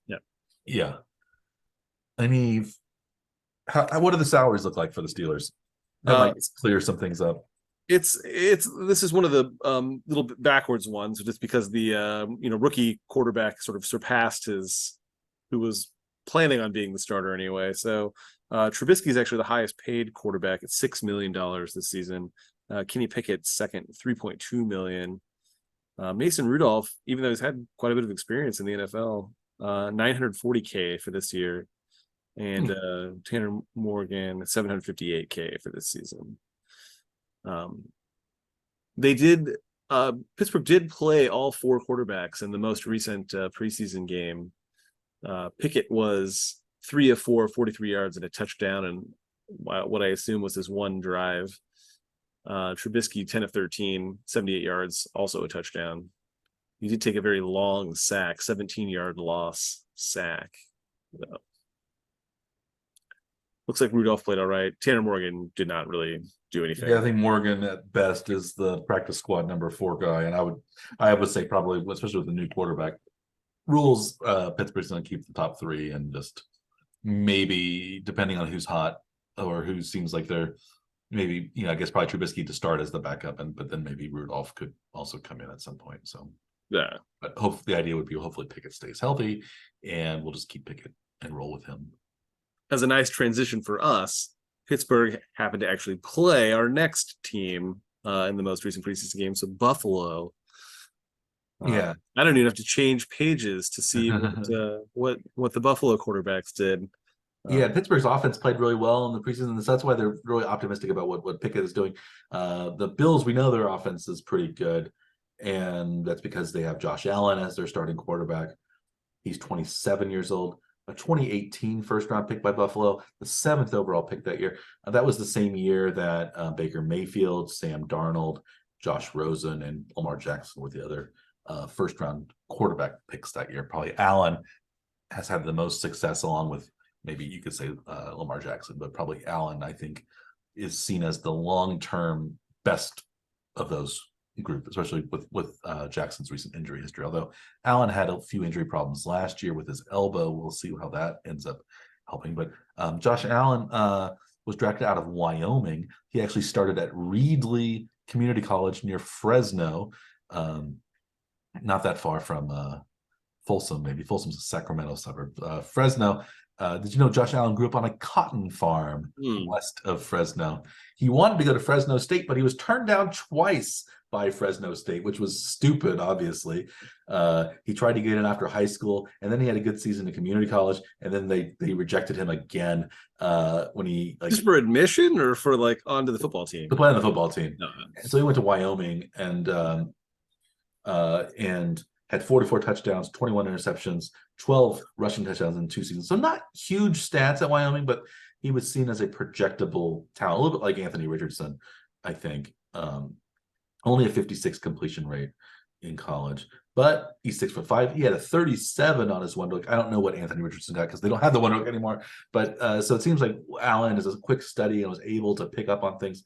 yeah.
yeah. I mean, what do the salaries look like for the Steelers? That
Uh,
might clear some things up.
it's this is one of the little bit backwards ones, just because the rookie quarterback sort of surpassed his who was planning on being the starter anyway. So Trubisky is actually the highest paid quarterback at $6 million this season. Kenny Pickett second, 3.2 million. Mason Rudolph, even though he's had quite a bit of experience in the NFL, 940K for this year, and Tanner Morgan 758K for this season. They did. Pittsburgh did play all four quarterbacks in the most recent preseason game. Pickett was 3 of 4, 43 yards and a touchdown, and what I assume was his one drive. Trubisky 10 of 13, 78 yards, also a touchdown. He did take a very long sack, 17-yard loss sack. Looks like Rudolph played all right. Tanner Morgan did not really do anything.
Yeah, I think Morgan at best is the practice squad number 4 guy, and I would say probably, especially with the new quarterback rules, Pittsburgh's going to keep the top 3, and just maybe, depending on who's hot or who seems like they're maybe, I guess probably Trubisky to start as the backup, but then maybe Rudolph could also come in at some point. So
yeah,
but hopefully the idea would be hopefully Pickett stays healthy, and we'll just keep Pickett and roll with him.
As a nice transition for us, Pittsburgh happened to actually play our next team in the most recent preseason game. So Buffalo.
Yeah,
I don't even have to change pages to see what the Buffalo quarterbacks did.
Yeah, Pittsburgh's offense played really well in the preseason, so that's why they're really optimistic about what Pickett is doing. The Bills, we know their offense is pretty good, and that's because they have Josh Allen as their starting quarterback. He's 27 years old, a 2018 first-round pick by Buffalo, the 7th overall pick that year. That was the same year that Baker Mayfield, Sam Darnold, Josh Rosen, and Lamar Jackson were the other first-round quarterback picks that year. Probably Allen has had the most success, along with maybe you could say Lamar Jackson, but probably Allen, I think, is seen as the long-term best of those group, especially with Jackson's recent injury history. Although Allen had a few injury problems last year with his elbow. We'll see how that ends up helping. But Josh Allen was drafted out of Wyoming. He actually started at Reedley Community College near Fresno, not that far from Folsom. Maybe Folsom's a Sacramento suburb. Fresno. Did you know Josh Allen grew up on a cotton farm west of Fresno? He wanted to go to Fresno State, but he was turned down twice by Fresno State, which was stupid, obviously. He tried to get in after high school, and then he had a good season in community college, and then they rejected him again when he
just for admission or for onto the football team
to play on the football team.
No.
And so he went to Wyoming and had 44 touchdowns, 21 interceptions, 12 rushing touchdowns in 2 seasons. So not huge stats at Wyoming, but he was seen as a projectable talent, a little bit like Anthony Richardson, I think. Only a 56 completion rate in college, but he's 6'5". He had a 37 on his one look. I don't know what Anthony Richardson got because they don't have the one look anymore. But so it seems like Allen is a quick study and was able to pick up on things.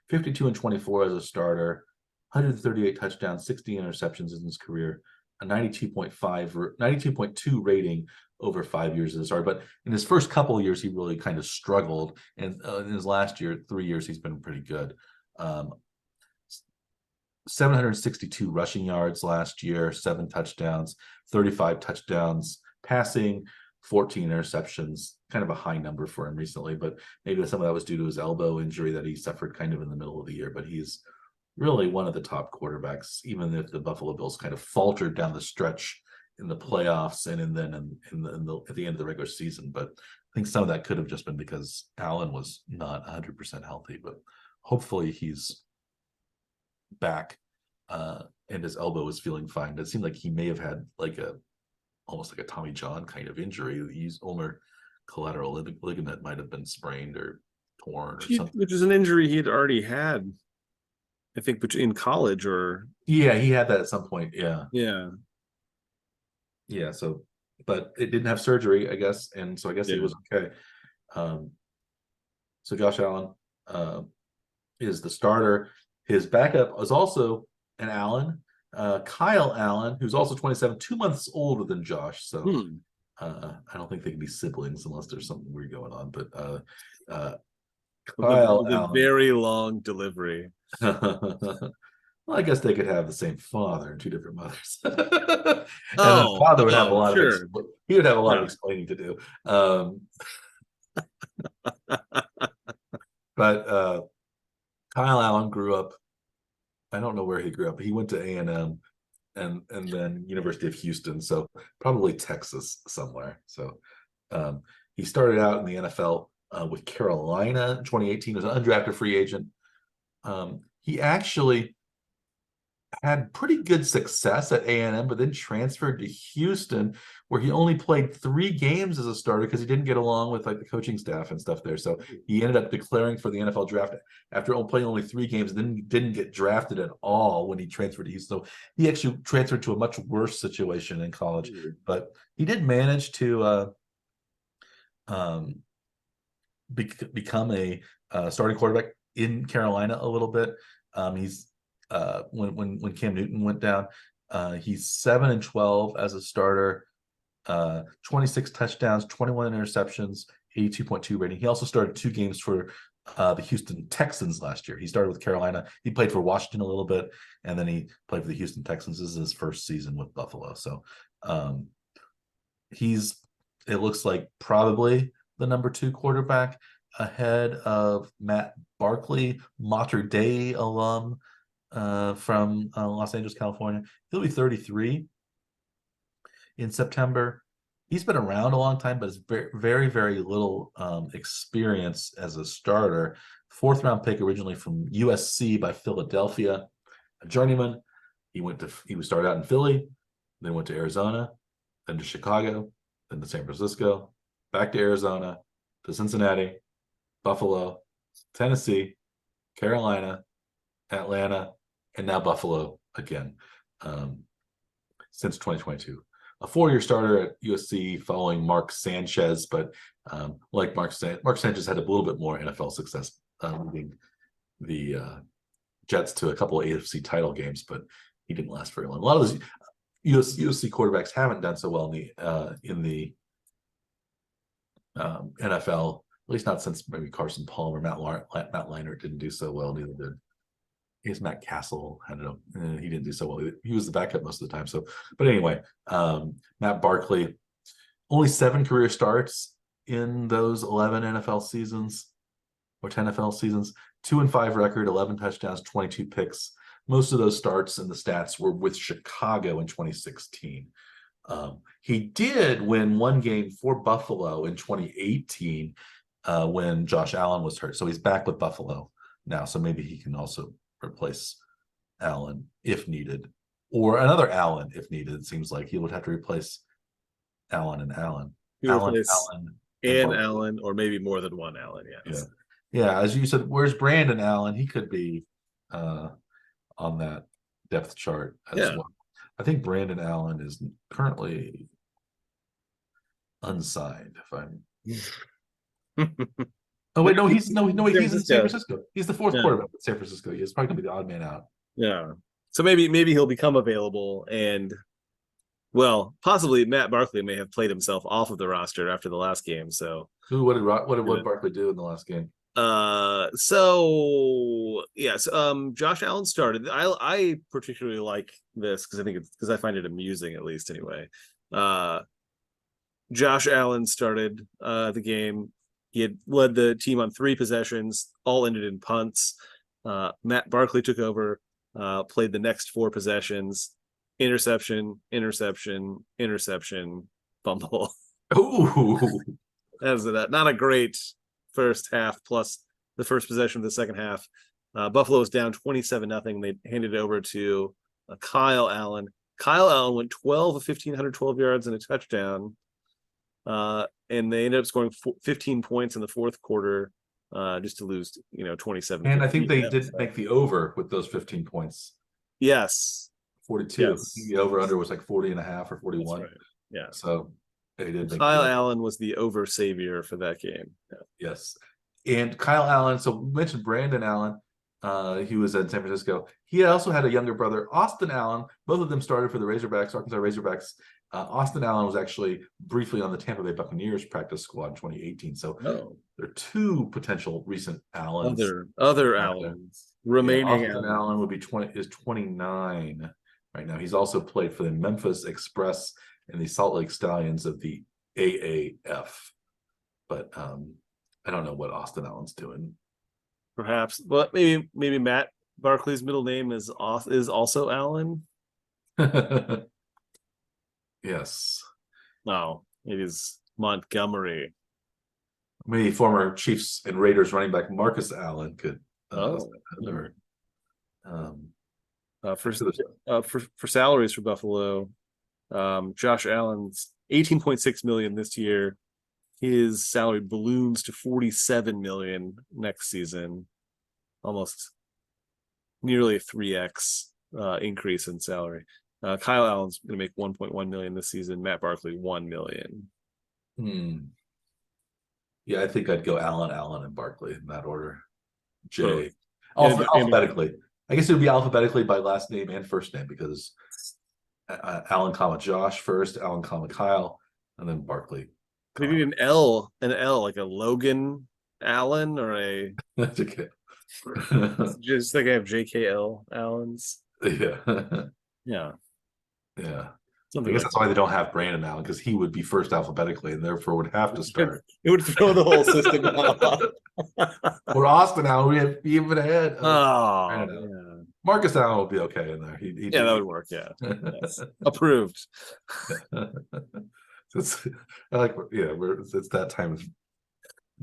52 and 24 as a starter, 138 touchdowns, 60 interceptions in his career, a 92.2 rating over 5 years as a starter. But in his first couple of years, he really kind of struggled. And in his last 3 years, he's been pretty good. 762 rushing yards last year, 7 touchdowns, 35 touchdowns passing, 14 interceptions. Kind of a high number for him recently, but maybe some of that was due to his elbow injury that he suffered kind of in the middle of the year. But he's really one of the top quarterbacks, even if the Buffalo Bills kind of faltered down the stretch in the playoffs and at the end of the regular season. But I think some of that could have just been because Allen was not 100% healthy, but hopefully he's back and his elbow is feeling fine. It seemed like he may have had almost like a Tommy John kind of injury. His ulnar collateral ligament might have been sprained or torn or something,
which is an injury he had already had I think between college or
Yeah, he had that at some point. Yeah.
yeah.
Yeah. So, but it didn't have surgery, I guess. And so I guess he
Yeah.
was okay. Um, so Josh Allen is the starter. His backup was also an Allen, Kyle Allen, who's also 27, 2 months older than Josh. So I don't think they can be siblings unless there's something weird going on. But Kyle
The
Allen.
very long delivery.
Well, I guess they could have the same father and two different mothers, and then the
Oh,
father would have a
oh,
lot of
sure.
he would have a lot of
Yeah.
explaining to do. But Kyle Allen grew up. I don't know where he grew up. He went to A&M and then University of Houston, so probably Texas somewhere. So um, he started out in the NFL with Carolina in 2018 as an undrafted free agent. He actually had pretty good success at A&M, but then transferred to Houston, where he only played 3 games as a starter because he didn't get along with like the coaching staff and stuff there. So he ended up declaring for the NFL draft after playing only 3 games, and then didn't get drafted at all when he transferred to Houston. So he actually transferred to a much worse situation in college, but he did manage to um, become a starting quarterback in Carolina a little bit. He's when Cam Newton went down, he's 7-12 as a starter, 26 touchdowns, 21 interceptions, 82.2 rating. He also started 2 games for the Houston Texans last year. He started with Carolina. He played for Washington a little bit, and then he played for the Houston Texans. This is his first season with Buffalo. So he's, it looks like, probably the number 2 quarterback ahead of Matt Barkley, Mater Dei alum from Los Angeles, California. He'll be 33 in September. He's been around a long time, but has very, very, very little experience as a starter. 4th-round pick originally from USC by Philadelphia, a journeyman. He started out in Philly, then went to Arizona, then to Chicago, then to San Francisco, back to Arizona, to Cincinnati, Buffalo, Tennessee, Carolina, Atlanta, and now Buffalo again since 2022. A 4-year starter at USC following Mark Sanchez, but like Mark Sanchez had a little bit more NFL success leading the Jets to a couple of AFC title games, but he didn't last very long. A lot of those USC quarterbacks haven't done so well in the NFL, at least not since maybe Carson Palmer. Matt Leinart didn't do so well, neither did Matt Castle. I don't know. He didn't do so well. He was the backup most of the time. So, but anyway, Matt Barkley, only 7 career starts in those 11 NFL seasons or 10 NFL seasons, 2-5 record, 11 touchdowns, 22 picks. Most of those starts and the stats were with Chicago in 2016. He did win 1 game for Buffalo in 2018 when Josh Allen was hurt. So he's back with Buffalo now. So maybe he can also replace Allen if needed, or another Allen if needed. It seems like he would have to replace Allen and Allen. Allen,
and Allen, or maybe more than one Allen. Yes.
Yeah. As you said, where's Brandon Allen? He could be on that depth chart as well. I think Brandon Allen is currently unsigned. If I'm oh wait, no, he's in San Francisco. He's the 4th quarterback at San Francisco. He's probably gonna be the odd man out.
Yeah. So maybe he'll become available, and well, possibly Matt Barkley may have played himself off of the roster after the last game. So
what did Barkley do in the last game?
So yes, Josh Allen started. I particularly like this because I find it amusing, at least anyway. Josh Allen started the game. He had led the team on 3 possessions, all ended in punts. Matt Barkley took over, played the next 4 possessions, interception, fumble.
Oh,
That was not a great first half, plus the first possession of the second half. Buffalo was down 27-0. They handed it over to Kyle Allen. Kyle Allen went 12 of 15, 112 yards and a touchdown. And they ended up scoring 15 points in the 4th quarter. just to lose 27.
And I think they did
So.
make the over with those 15 points.
Yes.
42.
Yes.
The over under was like 40 and a half or 41.
Right. Yeah.
So they did make
Kyle Allen was the over savior for that game. Yeah.
Yes. And Kyle Allen, so we mentioned Brandon Allen. He was in San Francisco. He also had a younger brother, Austin Allen. Both of them started for the Razorbacks, Arkansas Razorbacks. Austin Allen was actually briefly on the Tampa Bay Buccaneers practice squad in 2018. So there are two potential recent Allens.
Other Allens. Remaining
Austin Allen would be 29 right now. He's also played for the Memphis Express and the Salt Lake Stallions of the AAF. But I don't know what Austin Allen's doing.
Perhaps, but maybe Matt Barkley's middle name is also Allen.
Yes.
No, it is Montgomery.
Maybe former Chiefs and Raiders running back Marcus Allen could.
For salaries for Buffalo, Josh Allen's $18.6 million this year. His salary balloons to $47 million next season, almost nearly a 3x increase in salary. Kyle Allen's going to make $1.1 million this season. Matt Barkley $1 million.
Yeah, I think I'd go Allen, and Barkley in that order. Jay, alphabetically. I guess it would be alphabetically by last name and first name because Allen, Josh first, Allen, Kyle, and then Barkley.
Maybe an L, like a Logan Allen or a.
That's okay.
Just like I have JKL Allens.
Yeah.
Yeah.
Yeah.
Something
I guess
like
that's why they don't have Brandon Allen because he would be first alphabetically and therefore would have to start.
It would throw the whole system off.
Or Austin Allen, we be even ahead.
Yeah.
Marcus Allen would be okay in there.
That would work. Yeah. Yes. Approved.
It's that time of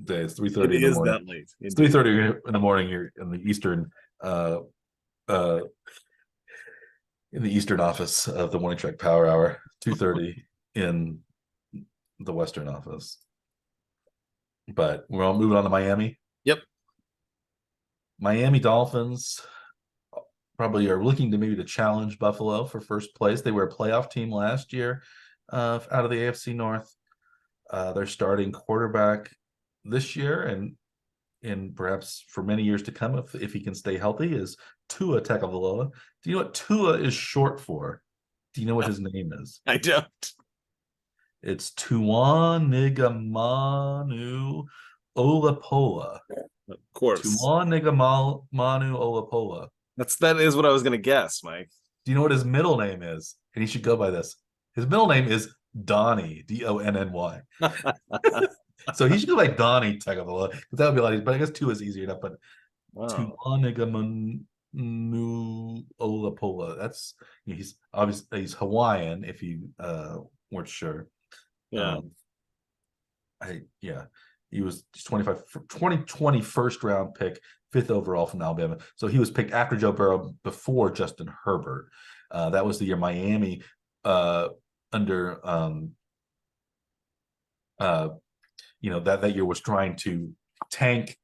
day. It's 3:30 in the morning.
That late.
It's 3:30 in the morning here in the Eastern in the Eastern office of the Morning Track Power Hour, 2:30 in the Western office. But we're all moving on to Miami.
Yep.
Miami Dolphins probably are looking to maybe to challenge Buffalo for first place. They were a playoff team last year out of the AFC North. They're starting quarterback this year and perhaps for many years to come, if he can stay healthy, is Tua Tagovailoa. Do you know what Tua is short for? Do you know what his name is?
I don't.
It's Tuanigamanu Olapoa.
Of course.
Tuanigamanu Olapoa.
That is what I was going to guess, Mike.
Do you know what his middle name is? And he should go by this. His middle name is Donnie, Donny. So he should go by Donnie Tagovailoa because that would be a lot easier. But I guess Tua is easier enough. But Tuanigamanu Olapoa. That's he's obviously he's Hawaiian. If you weren't sure. He was 2020 first round pick, 5th overall from Alabama. So he was picked after Joe Burrow, before Justin Herbert. That was the year Miami under that year was trying to tank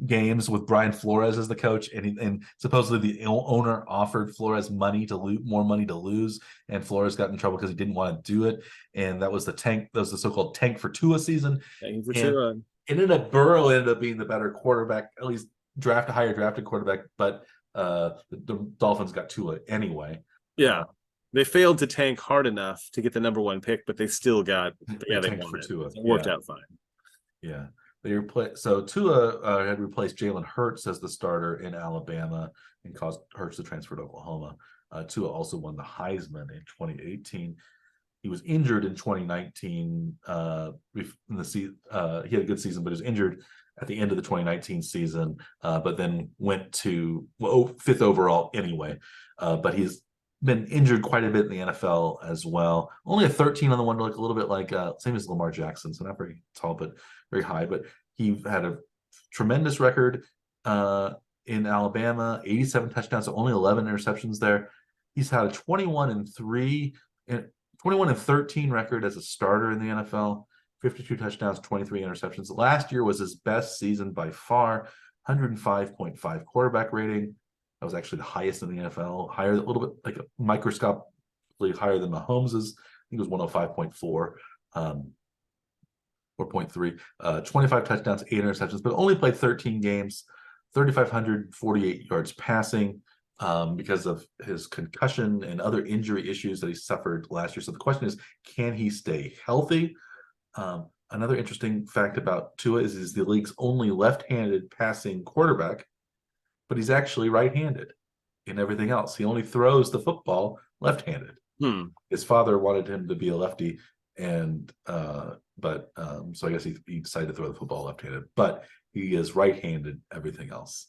games with Brian Flores as the coach, and supposedly the owner offered Flores more money to lose, and Flores got in trouble because he didn't want to do it, and that was the tank. That was the so-called tank for Tua season. It ended up Burrow ended up being the better quarterback, at least higher drafted quarterback, but the Dolphins got Tua anyway.
Yeah. They failed to tank hard enough to get the number 1 pick, but they still got they won for Tua. It worked out fine.
Yeah. So Tua had replaced Jalen Hurts as the starter in Alabama and caused Hurts to transfer to Oklahoma. Tua also won the Heisman in 2018. He was injured in 2019. He had a good season, but he was injured at the end of the 2019 season. But then went to 5th overall anyway. But he's been injured quite a bit in the NFL as well. Only a 13 on the one to look a little bit like same as Lamar Jackson, so not very tall, but very high. But he had a tremendous record in Alabama, 87 touchdowns, so only 11 interceptions there. He's had a 21-13 record as a starter in the NFL. 52 touchdowns, 23 interceptions. Last year was his best season by far. 105.5 quarterback rating. That was actually the highest in the NFL, higher, a little bit like a microscopically higher than Mahomes's. I think it was 105.4, or 0.3. 25 touchdowns, 8 interceptions, but only played 13 games, 3,548 yards passing because of his concussion and other injury issues that he suffered last year. So the question is, can he stay healthy? Another interesting fact about Tua is he's the league's only left-handed passing quarterback, but he's actually right-handed in everything else. He only throws the football left-handed. His father wanted him to be a lefty, and so I guess he decided to throw the football left-handed, but he is right-handed everything else.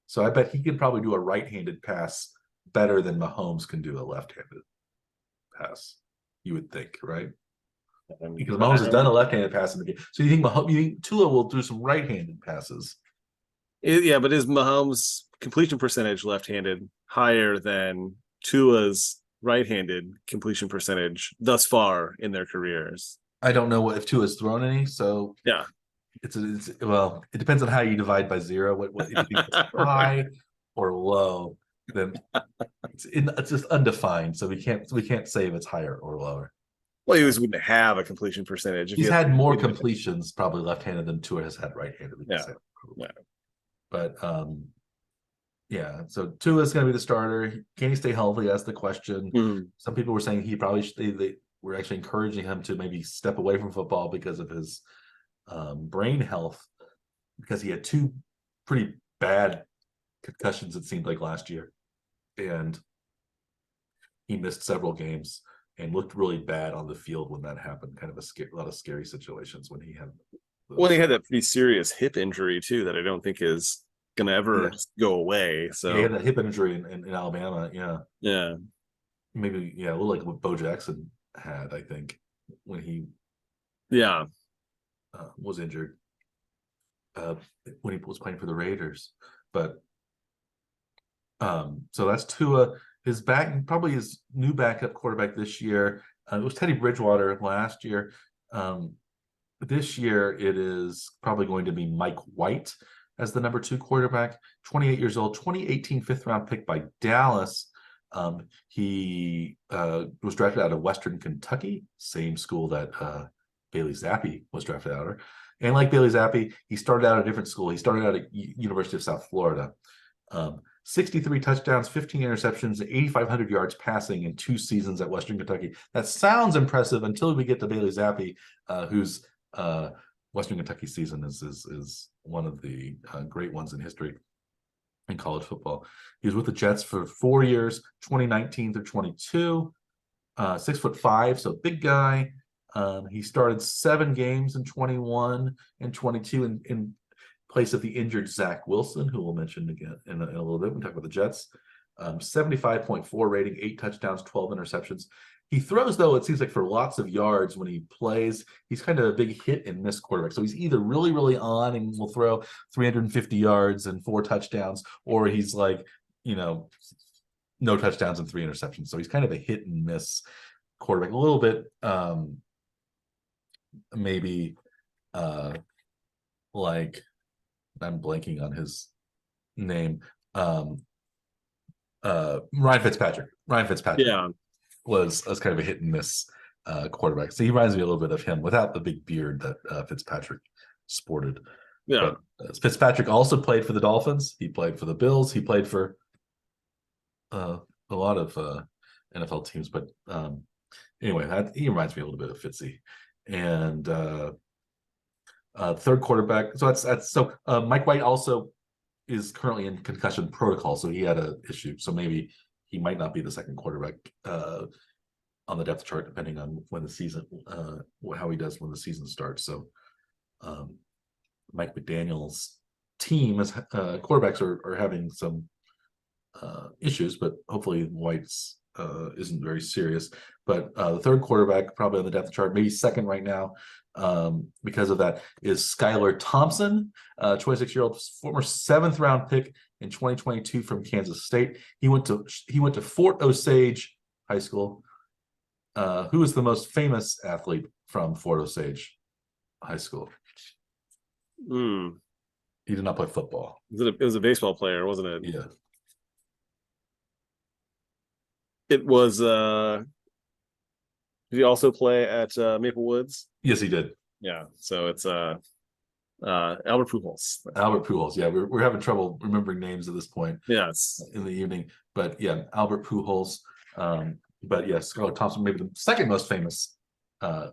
So I bet he can probably do a right-handed pass better than Mahomes can do a left-handed pass. You would think, right? Because Mahomes has done a left-handed pass in the game. So you think Tua will do some right-handed passes?
Yeah, but is Mahomes' completion percentage left-handed higher than Tua's right-handed completion percentage thus far in their careers?
I don't know if Tua's thrown any, so
yeah,
it's well, it depends on how you divide by 0. What if you think it's high or low, then it's just undefined. So we can't say if it's higher or lower.
Well, he wouldn't have a completion percentage.
He's had more completions probably left-handed than Tua has had right-handed.
Yeah.
But yeah, so Tua is going to be the starter. Can he stay healthy? That's the question. Some people were saying he probably they were actually encouraging him to maybe step away from football because of his brain health, because he had 2 pretty bad concussions, it seemed like, last year, and he missed several games and looked really bad on the field when that happened. Kind of a lot of scary situations when he had.
Well, he had that pretty serious hip injury too that I don't think is going to ever go away. So
yeah, he had that hip injury in Alabama.
Yeah.
Maybe, a little like what Bo Jackson had, I think, when he was injured when he was playing for the Raiders. But so that's Tua. Probably his new backup quarterback this year. It was Teddy Bridgewater last year. This year, it is probably going to be Mike White as the number 2 quarterback. 28 years old, 2018 5th-round pick by Dallas. He was drafted out of Western Kentucky, same school that Bailey Zappi was drafted out of. And like Bailey Zappi, he started out at a different school. He started out at University of South Florida. 63 touchdowns, 15 interceptions, 8,500 yards passing in 2 seasons at Western Kentucky. That sounds impressive until we get to Bailey Zappi, whose Western Kentucky season is one of the great ones in history in college football. He was with the Jets for 4 years, 2019 through 22. 6'5", so big guy. He started 7 games in 21 and 22 in place of the injured Zach Wilson, who we'll mention again in a little bit. We'll talk about the Jets. 75.4 rating, 8 touchdowns, 12 interceptions. He throws, though, it seems like, for lots of yards when he plays. He's kind of a big hit and miss quarterback. So he's either really, really on and will throw 350 yards and 4 touchdowns, or he's like, no touchdowns and 3 interceptions. So he's kind of a hit and miss quarterback. A little bit, maybe, like, I'm blanking on his name. Ryan Fitzpatrick. Was kind of a hit and miss quarterback. So he reminds me a little bit of him without the big beard that Fitzpatrick sported.
Yeah.
But Fitzpatrick also played for the Dolphins. He played for the Bills. He played for a lot of NFL teams. But anyway, he reminds me a little bit of Fitzy. And third quarterback. So that's Mike White also is currently in concussion protocol. So he had an issue. So maybe he might not be the second quarterback on the depth chart, depending on when the season, how he does when the season starts. So Mike McDaniel's team as quarterbacks are having some issues, but hopefully White's isn't very serious. But the third quarterback, probably on the depth chart, maybe second right now, because of that, is Skylar Thompson, 26-year-old former 7th-round pick in 2022 from Kansas State. He went to Fort Osage High School. Who is the most famous athlete from Fort Osage High School?
Hmm.
He did not play football.
It was a baseball player, wasn't it?
Yeah.
It was did he also play at Maple Woods?
Yes, he did.
Yeah. So it's Albert Pujols.
Albert Pujols. Yeah, we're having trouble remembering names at this point
Yes.
in the evening. But yeah, Albert Pujols. But yeah, Scarlett Thompson, maybe the second most famous Fort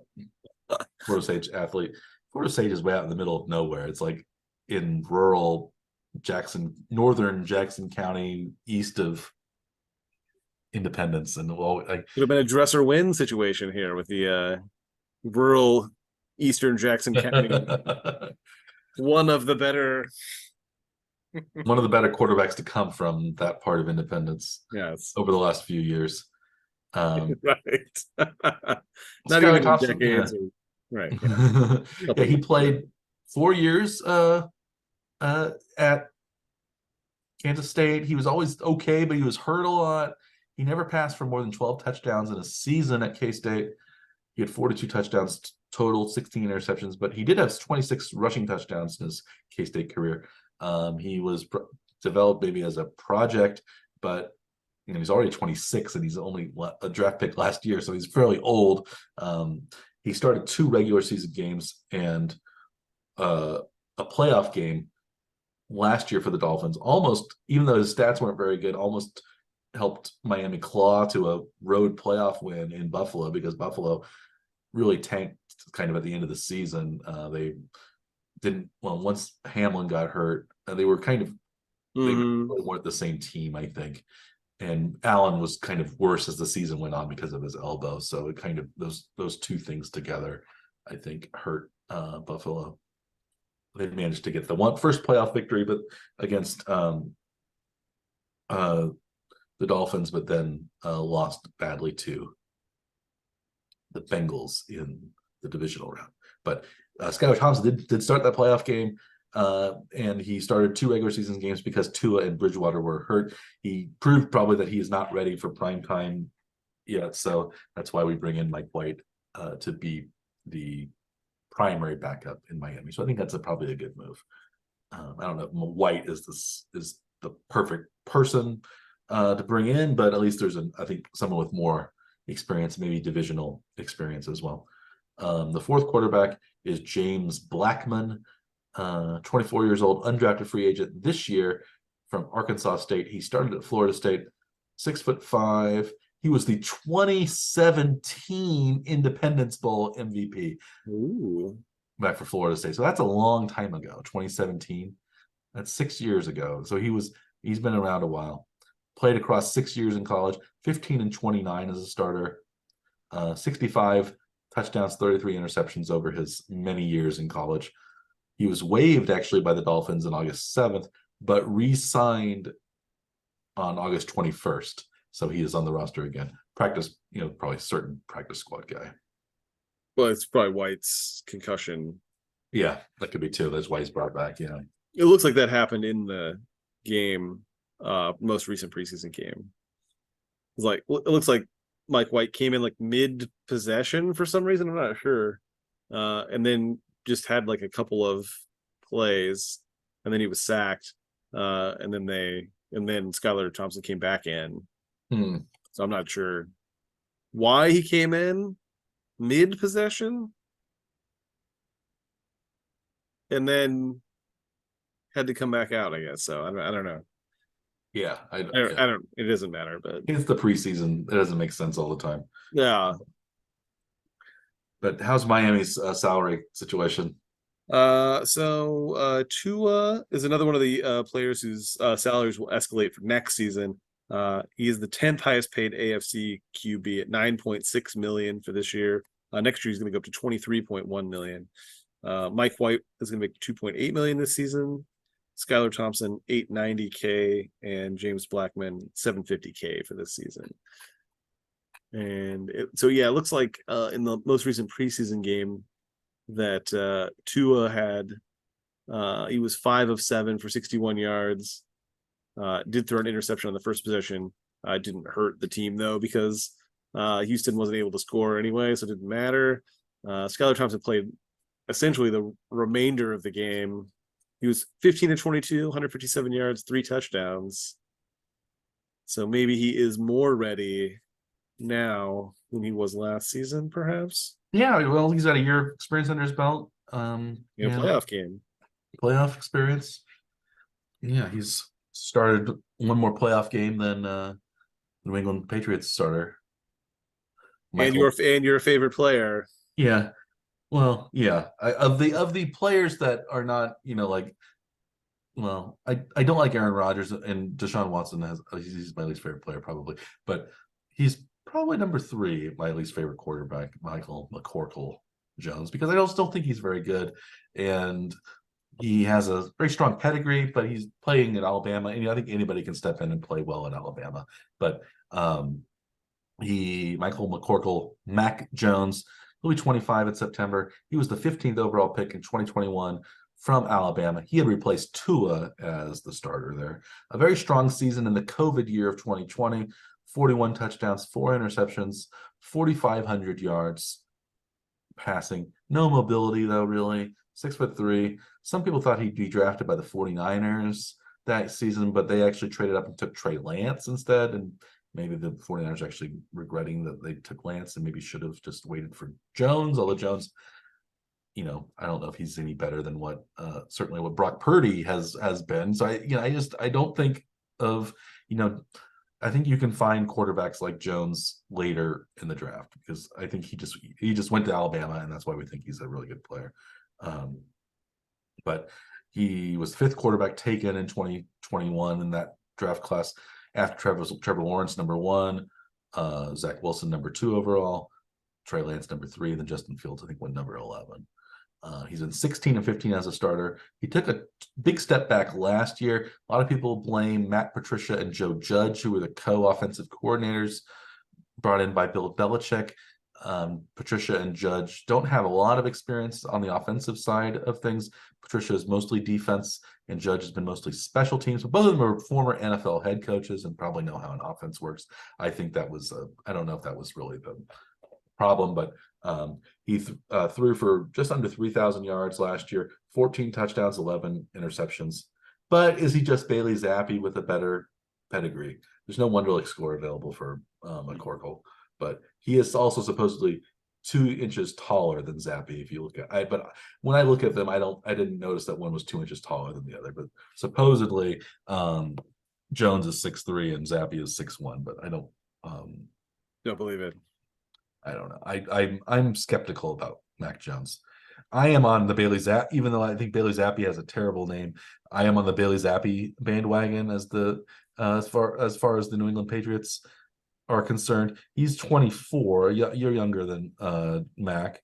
Osage athlete. Fort Osage is way out in the middle of nowhere. It's like in rural northern Jackson County, east of Independence, and well, like
Could have been a dress or win situation here with the rural eastern Jackson County. One of the better.
one of the better quarterbacks to come from that part of Independence.
Yes.
Over the last few years.
Right. Not
Skylar
even
Thompson,
decades.
yeah.
Right. Yeah.
Yeah, he played 4 years at Kansas State. He was always okay, but he was hurt a lot. He never passed for more than 12 touchdowns in a season at K-State. He had 42 touchdowns total, 16 interceptions, but he did have 26 rushing touchdowns in his K-State career. He was developed maybe as a project, but he's already 26 and he's only a draft pick last year, so he's fairly old. He started 2 regular season games and a playoff game last year for the Dolphins. Almost, even though his stats weren't very good, almost helped Miami claw to a road playoff win in Buffalo, because Buffalo really tanked kind of at the end of the season. They didn't, once Hamlin got hurt, they were kind of, they really weren't the same team, I think. And Allen was kind of worse as the season went on because of his elbow. So it kind of, those two things together, I think, hurt Buffalo. They managed to get the first playoff victory, but against the Dolphins, but then lost badly to the Bengals in the divisional round. But Skylar Thompson did start that playoff game. And he started 2 regular season games because Tua and Bridgewater were hurt. He proved probably that he is not ready for prime time yet. So that's why we bring in Mike White to be the primary backup in Miami. So I think that's probably a good move. I don't know if White is the perfect person to bring in, but at least there's I think someone with more experience, maybe divisional experience as well. The fourth quarterback is James Blackman. 24 years old, undrafted free agent this year from Arkansas State. He started at Florida State, 6'5". He was the 2017 Independence Bowl MVP.
Ooh.
Back for Florida State. So that's a long time ago, 2017. That's 6 years ago. So he's been around a while. Played across 6 years in college, 15 and 29 as a starter, 65 touchdowns, 33 interceptions over his many years in college. He was waived actually by the Dolphins on August 7th, but re-signed on August 21st. So he is on the roster again. Practice, probably certain practice squad guy.
Well, it's probably White's concussion.
Yeah, that could be too. That's why he's brought back. Yeah.
It looks like that happened in the game, most recent preseason game. It looks like Mike White came in like mid possession for some reason. I'm not sure. And then just had like a couple of plays, and then he was sacked. And then Skylar Thompson came back in. So I'm not sure why he came in mid possession and then had to come back out, I guess. So I don't know.
Yeah,
I don't. It doesn't matter, but
it's the preseason. It doesn't make sense all the time.
Yeah.
But how's Miami's salary situation?
So Tua is another one of the players whose salaries will escalate for next season. He is the 10th highest paid AFC QB at $9.6 million for this year. Next year he's going to go up to $23.1 million. Mike White is going to make $2.8 million this season. Skylar Thompson $890K and James Blackman $750K for this season. And it looks like in the most recent preseason game that Tua had, he was 5 of 7 for 61 yards. Did throw an interception on the first possession. Didn't hurt the team though, because Houston wasn't able to score anyway, so it didn't matter. Skylar Thompson played essentially the remainder of the game. He was 15 to 22, 157 yards, 3 touchdowns. So maybe he is more ready now than he was last season, perhaps.
Yeah, well, he's got a year of experience under his belt.
Playoff game.
Playoff experience. Yeah, he's started one more playoff game than New England Patriots starter.
Michael. And your favorite player.
Yeah. Well, yeah. Of the players that are not, like, well, I don't like Aaron Rodgers, and Deshaun Watson he's my least favorite player probably, but he's probably number 3, my least favorite quarterback, Michael McCorkle Jones, because I still think he's very good, and he has a very strong pedigree, but he's playing at Alabama, and I think anybody can step in and play well at Alabama. But Michael McCorkle, Mac Jones, he'll be 25 in September. He was the 15th overall pick in 2021 from Alabama. He had replaced Tua as the starter there. A very strong season in the COVID year of 2020, 41 touchdowns, 4 interceptions, 4,500 yards passing. No mobility, though, really. 6'3". Some people thought he'd be drafted by the 49ers that season, but they actually traded up and took Trey Lance instead. And maybe the 49ers actually regretting that they took Lance and maybe should have just waited for Jones, although Jones, I don't know if he's any better than what certainly what Brock Purdy has been. So I don't think of, I think you can find quarterbacks like Jones later in the draft, because I think he just went to Alabama, and that's why we think he's a really good player. But he was the 5th quarterback taken in 2021 in that draft class, after Trevor Lawrence number 1, Zach Wilson number 2 overall, Trey Lance number 3, and then Justin Fields I think went number 11. He's been 16 and 15 as a starter. He took a big step back last year. A lot of people blame Matt Patricia and Joe Judge, who were the co-offensive coordinators brought in by Bill Belichick. Patricia and Judge don't have a lot of experience on the offensive side of things. Patricia is mostly defense, and Judge has been mostly special teams. But both of them are former NFL head coaches and probably know how an offense works. I think that was, I don't know if that was really the problem, but he threw for just under 3,000 yards last year, 14 touchdowns, 11 interceptions. But is he just Bailey Zappi with a better pedigree? There's no Wonderlic score available for McCorkle, but he is also supposedly 2 inches taller than Zappi. If you look at, but when I look at them, I didn't notice that one was 2 inches taller than the other. But supposedly, Jones is 6'3" and Zappi is 6'1", but I don't
believe it.
I don't know. I'm skeptical about Mac Jones. I am on the Bailey Zappi, even though I think Bailey Zappi has a terrible name. I am on the Bailey Zappi bandwagon as the as far as the New England Patriots are concerned. He's 24. You're younger than Mac.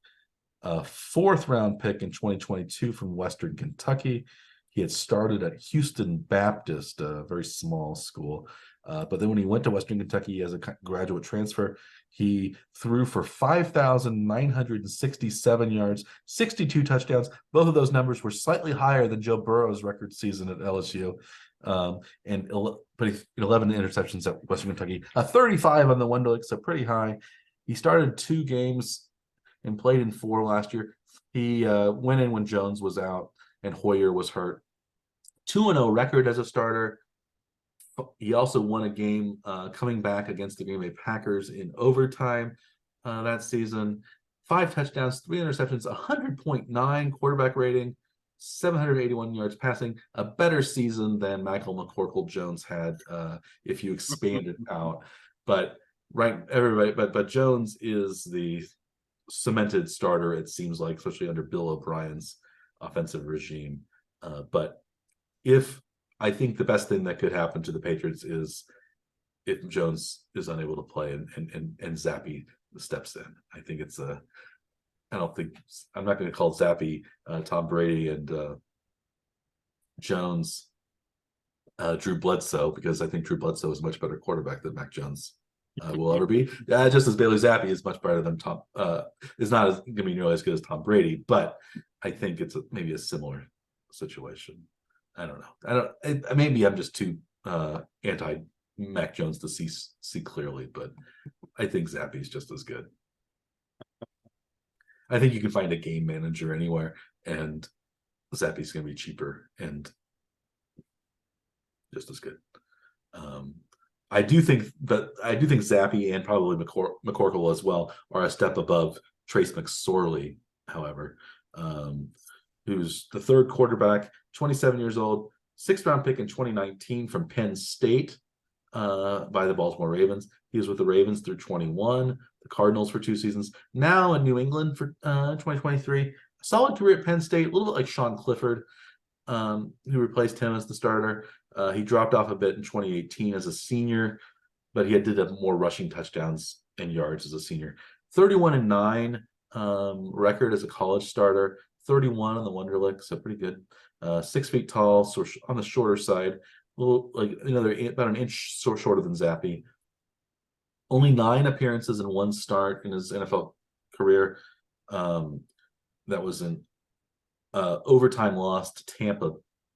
4th round pick in 2022 from Western Kentucky. He had started at Houston Baptist, a very small school. But then when he went to Western Kentucky as a graduate transfer, he threw for 5,967 yards, 62 touchdowns. Both of those numbers were slightly higher than Joe Burrow's record season at LSU. But 11 interceptions at Western Kentucky, a 35 on the Wonderlic, so pretty high. He started 2 games and played in 4 last year. He went in when Jones was out and Hoyer was hurt. 2-0 record as a starter. He also won a game coming back against the Green Bay Packers in overtime that season. 5 touchdowns, 3 interceptions, 100.9 quarterback rating, 781 yards passing. A better season than Michael McCorkle Jones had if you expand it out. But Jones is the cemented starter, it seems like, especially under Bill O'Brien's offensive regime. But I think the best thing that could happen to the Patriots is if Jones is unable to play and Zappi steps in. I think I'm not going to call Zappi Tom Brady and Jones Drew Bledsoe, because I think Drew Bledsoe is a much better quarterback than Mac Jones will ever be. Just as Bailey Zappi is much better than is not going to be nearly as good as Tom Brady, but I think it's maybe a similar situation. I don't know. Maybe I'm just too anti Mac Jones to see clearly, but I think Zappy's just as good. I think you can find a game manager anywhere, and Zappy's going to be cheaper and just as good. I do think Zappy and probably McCorkle as well are a step above Trace McSorley, however, who's the third quarterback, 27 years old, 6th-round pick in 2019 from Penn State by the Baltimore Ravens. He was with the Ravens through 21, the Cardinals for 2 seasons, now in New England for 2023. Solid career at Penn State, a little bit like Sean Clifford, who replaced him as the starter. He dropped off a bit in 2018 as a senior, but he did have more rushing touchdowns and yards as a senior. 31-9 record as a college starter, 31 on the Wonderlic, so pretty good. 6 feet tall, so on the shorter side, a little like about an inch shorter than Zappy. Only 9 appearances and 1 start in his NFL career. That was an overtime loss to Tampa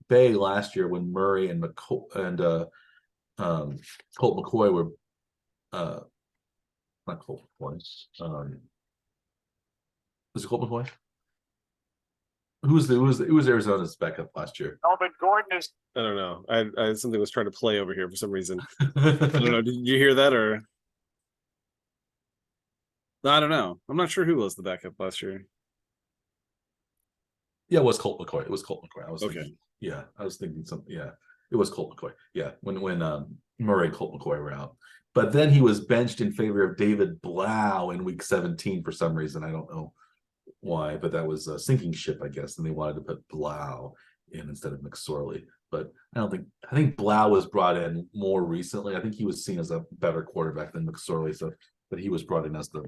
Bay last year when Murray and Colt McCoy were not Colt McCoy. Was it Colt McCoy? Who was Arizona's backup last year?
Melvin Gordon is.
I don't know. I something was trying to play over here for some reason. I don't know. Did you hear that or? I don't know. I'm not sure who was the backup last year.
Yeah, it was Colt McCoy. It was Colt McCoy. I was
okay.
Thinking, yeah, I was thinking something. Yeah, it was Colt McCoy. Yeah, when Murray and Colt McCoy were out, but then he was benched in favor of David Blau in Week 17 for some reason. I don't know why, but that was a sinking ship, I guess, and they wanted to put Blau in instead of McSorley. But I think Blau was brought in more recently. I think he was seen as a better quarterback than McSorley, so but he was brought in as the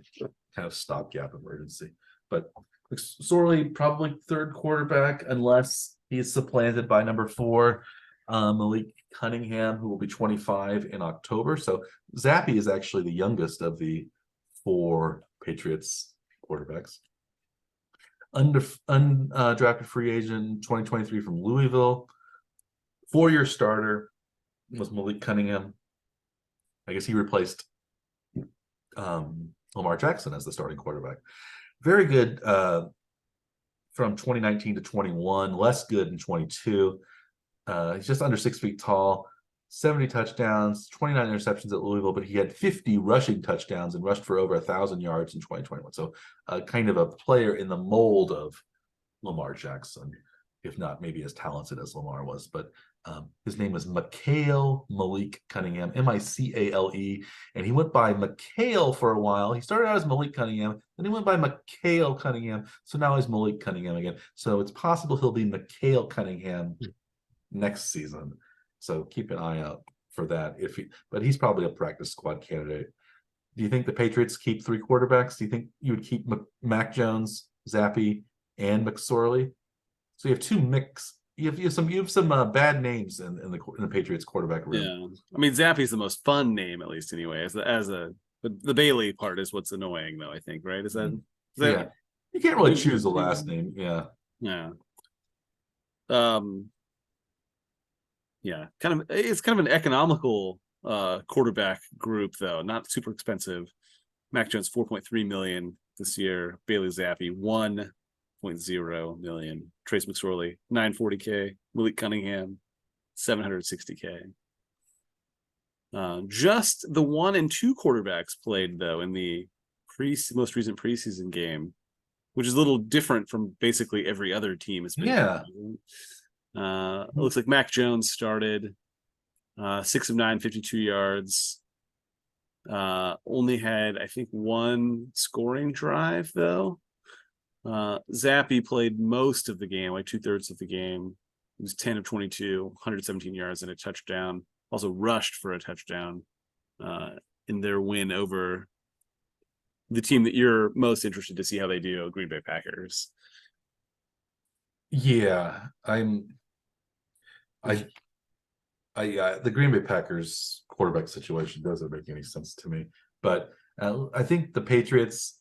kind of stopgap emergency. But McSorley probably third quarterback unless he's supplanted by number 4, Malik Cunningham, who will be 25 in October. So Zappy is actually the youngest of the 4 Patriots quarterbacks. Undrafted free agent 2023 from Louisville. 4-year starter was Malik Cunningham. I guess he replaced Lamar Jackson as the starting quarterback. Very good from 2019 to 21, less good in 22. He's just under 6 feet tall, 70 touchdowns, 29 interceptions at Louisville, but he had 50 rushing touchdowns and rushed for over 1,000 yards in 2021. So kind of a player in the mold of Lamar Jackson, if not maybe as talented as Lamar was. But his name was Malik Cunningham, M-I-C-A-L-E, and he went by McHale for a while. He started out as Malik Cunningham, then he went by McHale Cunningham, so now he's Malik Cunningham again. So it's possible he'll be McHale Cunningham next season. So keep an eye out for that. But he's probably a practice squad candidate. Do you think the Patriots keep 3 quarterbacks? Do you think you would keep Mac Jones, Zappy, and McSorley? So you have 2 mix. You have some bad names in the Patriots quarterback room.
Yeah, I mean Zappy's the most fun name, at least anyway. The Bailey part is what's annoying, though. I think, right? Is that
yeah? You can't really choose the last name. Yeah.
Yeah. Yeah, it's kind of an economical quarterback group, though, not super expensive. Mac Jones 4.3 million this year. Bailey Zappi 1.0 million. Trace McSorley 940K. Malik Cunningham 760K. Just the 1 and 2 quarterbacks played, though, in the most recent preseason game, which is a little different from basically every other team.
Yeah.
It looks like Mac Jones started 6 of 9, 52 yards. Only had, I think, 1 scoring drive, though. Zappy played most of the game, like 2/3 of the game. He was 10 of 22, 117 yards and a touchdown. Also rushed for a touchdown in their win over the team that you're most interested to see how they do, Green Bay Packers.
Yeah, the Green Bay Packers quarterback situation doesn't make any sense to me. But I think the Patriots,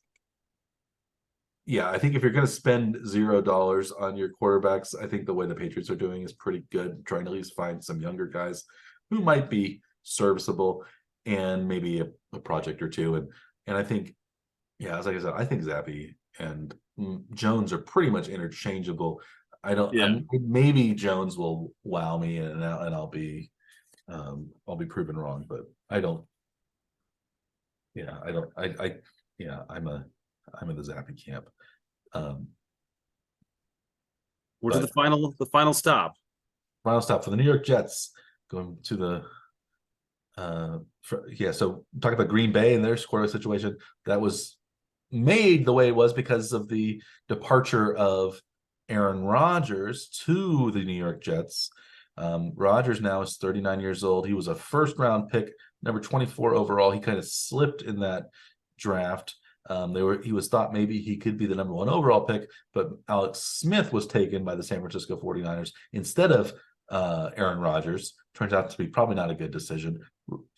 I think if you're going to spend $0 on your quarterbacks, I think the way the Patriots are doing is pretty good, trying to at least find some younger guys who might be serviceable, and maybe a project or two. And I think, yeah, as like I said, I think Zappy and Jones are pretty much interchangeable. Maybe Jones will wow me, and I'll be proven wrong, but I don't. Yeah, I don't. Yeah, I'm in the Zappy camp.
We're to the final stop.
Final stop for the New York Jets, going to the so talking about Green Bay and their quarterback situation, that was made the way it was because of the departure of Aaron Rodgers to the New York Jets. Rodgers now is 39 years old. He was a first round pick, number 24 overall. He kind of slipped in that draft. He was thought maybe he could be the number 1 overall pick, but Alex Smith was taken by the San Francisco 49ers instead of Aaron Rodgers. Turns out to be probably not a good decision.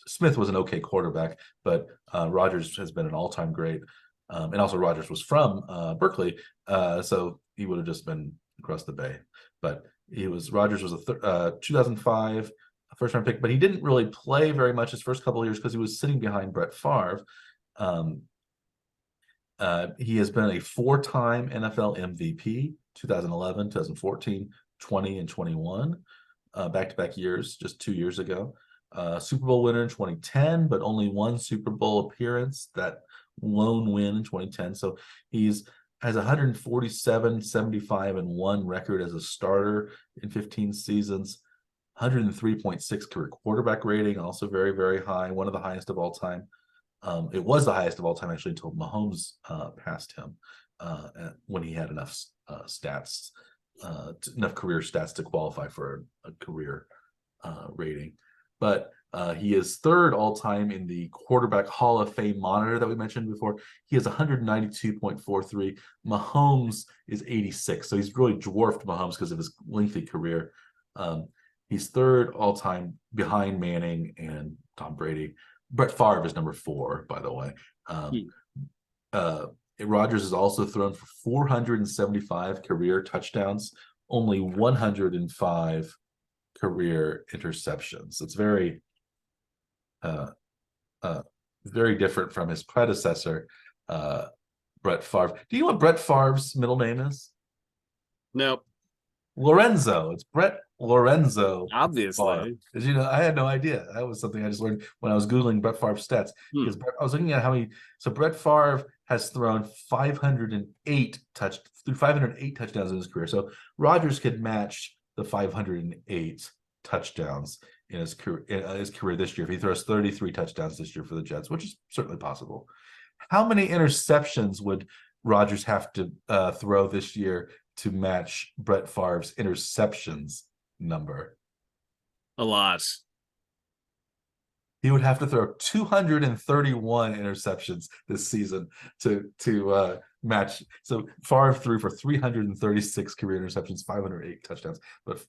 Smith was an okay quarterback, but Rodgers has been an all-time great. And also Rodgers was from Berkeley, so he would have just been across the bay. But Rodgers was a 2005 first round pick, but he didn't really play very much his first couple of years because he was sitting behind Brett Favre. He has been a 4-time NFL MVP, 2011, 2014, 20, and 21, back-to-back years, just 2 years ago. Super Bowl winner in 2010, but only 1 Super Bowl appearance, that lone win in 2010. So has 147, 75, and 1 record as a starter in 15 seasons. 103.6 career quarterback rating, also very, very high, one of the highest of all time. It was the highest of all time, actually, until Mahomes passed him when he had enough stats, enough career stats to qualify for a career rating. But he is 3rd all time in the quarterback Hall of Fame monitor that we mentioned before. He has 192.43. Mahomes is 86. So he's really dwarfed Mahomes because of his lengthy career. He's 3rd all time behind Manning and Tom Brady. Brett Favre is number 4, by the way. Rodgers has also thrown for 475 career touchdowns, only 105 career interceptions. It's very different from his predecessor, Brett Favre. Do you know what Brett Favre's middle name is?
Nope.
Lorenzo. It's Brett Lorenzo.
Obviously.
As you know, I had no idea. That was something I just learned when I was Googling Brett Favre stats. Because I was looking at how many. So Brett Favre has thrown 508 touchdowns in his career. So Rodgers could match the 508 touchdowns in his career this year if he throws 33 touchdowns this year for the Jets, which is certainly possible. How many interceptions would Rodgers have to throw this year to match Brett Favre's interceptions number?
A lot.
He would have to throw 231 interceptions this season to match. So Favre threw for 336 career interceptions, 508 touchdowns, but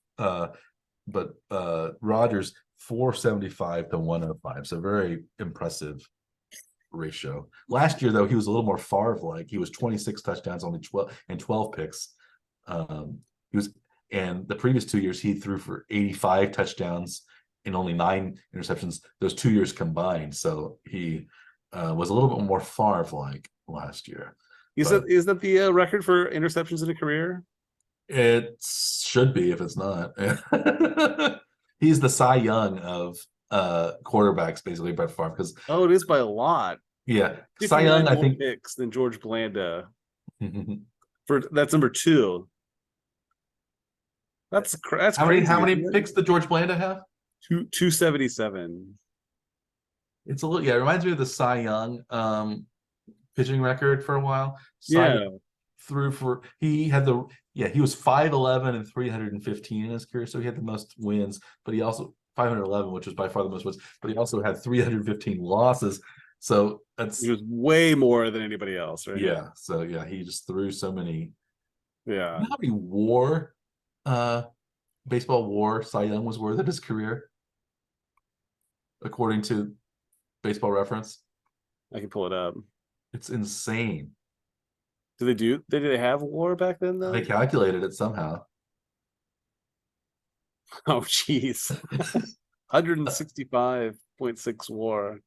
Rodgers 475 to 105. So very impressive ratio. Last year, though, he was a little more Favre-like. He was 26 touchdowns, only 12 picks. And the previous 2 years he threw for 85 touchdowns and only 9 interceptions, those 2 years combined. So he was a little bit more Favre-like last year.
Is that the record for interceptions in a career?
It should be, if it's not. He's the Cy Young of quarterbacks, basically, Brett Favre. Because
it is by a lot.
Yeah, Cy Young, I think,
picks than George Blanda. That's number 2. That's crazy.
How many picks did George Blanda have?
277.
It's a little, it reminds me of the Cy Young pitching record for a while. He was 5'11" and 315 in his career, so he had the most wins, but he also 511, which was by far the most wins, but he also had 315 losses. So he
was way more than anybody else, right?
Yeah. So he just threw so many.
Yeah.
You know how many WAR, baseball WAR Cy Young was worth of his career, according to Baseball Reference?
I can pull it up.
It's insane.
Did they have WAR back then, though?
They calculated it somehow.
Oh, jeez. 165.6 WAR.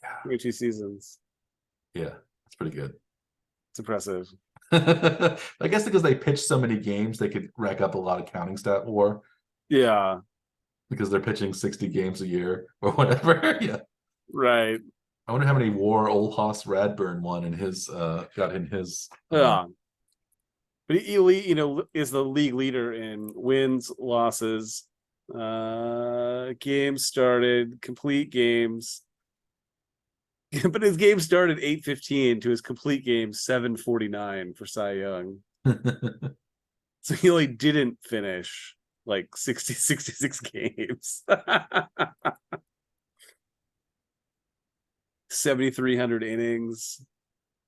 Yeah,
2 seasons.
yeah, that's pretty good.
It's impressive.
I guess because they pitched so many games, they could rack up a lot of counting stat WAR
Yeah,
because they're pitching 60 games a year or whatever. Yeah.
right.
I wonder how many WAR old Hoss Radburn won in his got in his
Yeah. But he, is the league leader in wins, losses, games started, complete games. But his game started 8:15 to his complete game 7:49 for Cy Young. So he only didn't finish like 66 games. 7,300 innings.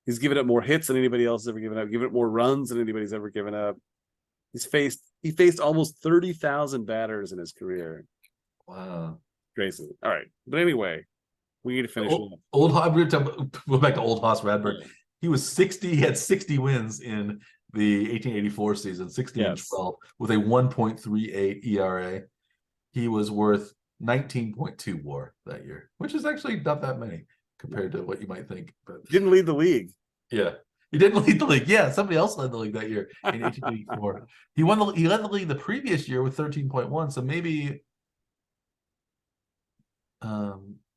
He's given up more hits than anybody else has ever given up, given up more runs than anybody's ever given up. He faced almost 30,000 batters in his career.
Wow.
Crazy. All right. But anyway, we need to finish
Old,
up.
old go back to old Hoss Radburn. He was 60, he had 60 wins in the 1884 season, 60 and 12 with a 1.38 ERA. He was worth 19.2 WAR that year, which is actually not that many compared to what you might think. But
didn't lead the league.
Yeah. He didn't lead the league. Yeah, somebody else led the league that year in 1884. He led the league the previous year with 13.1. So maybe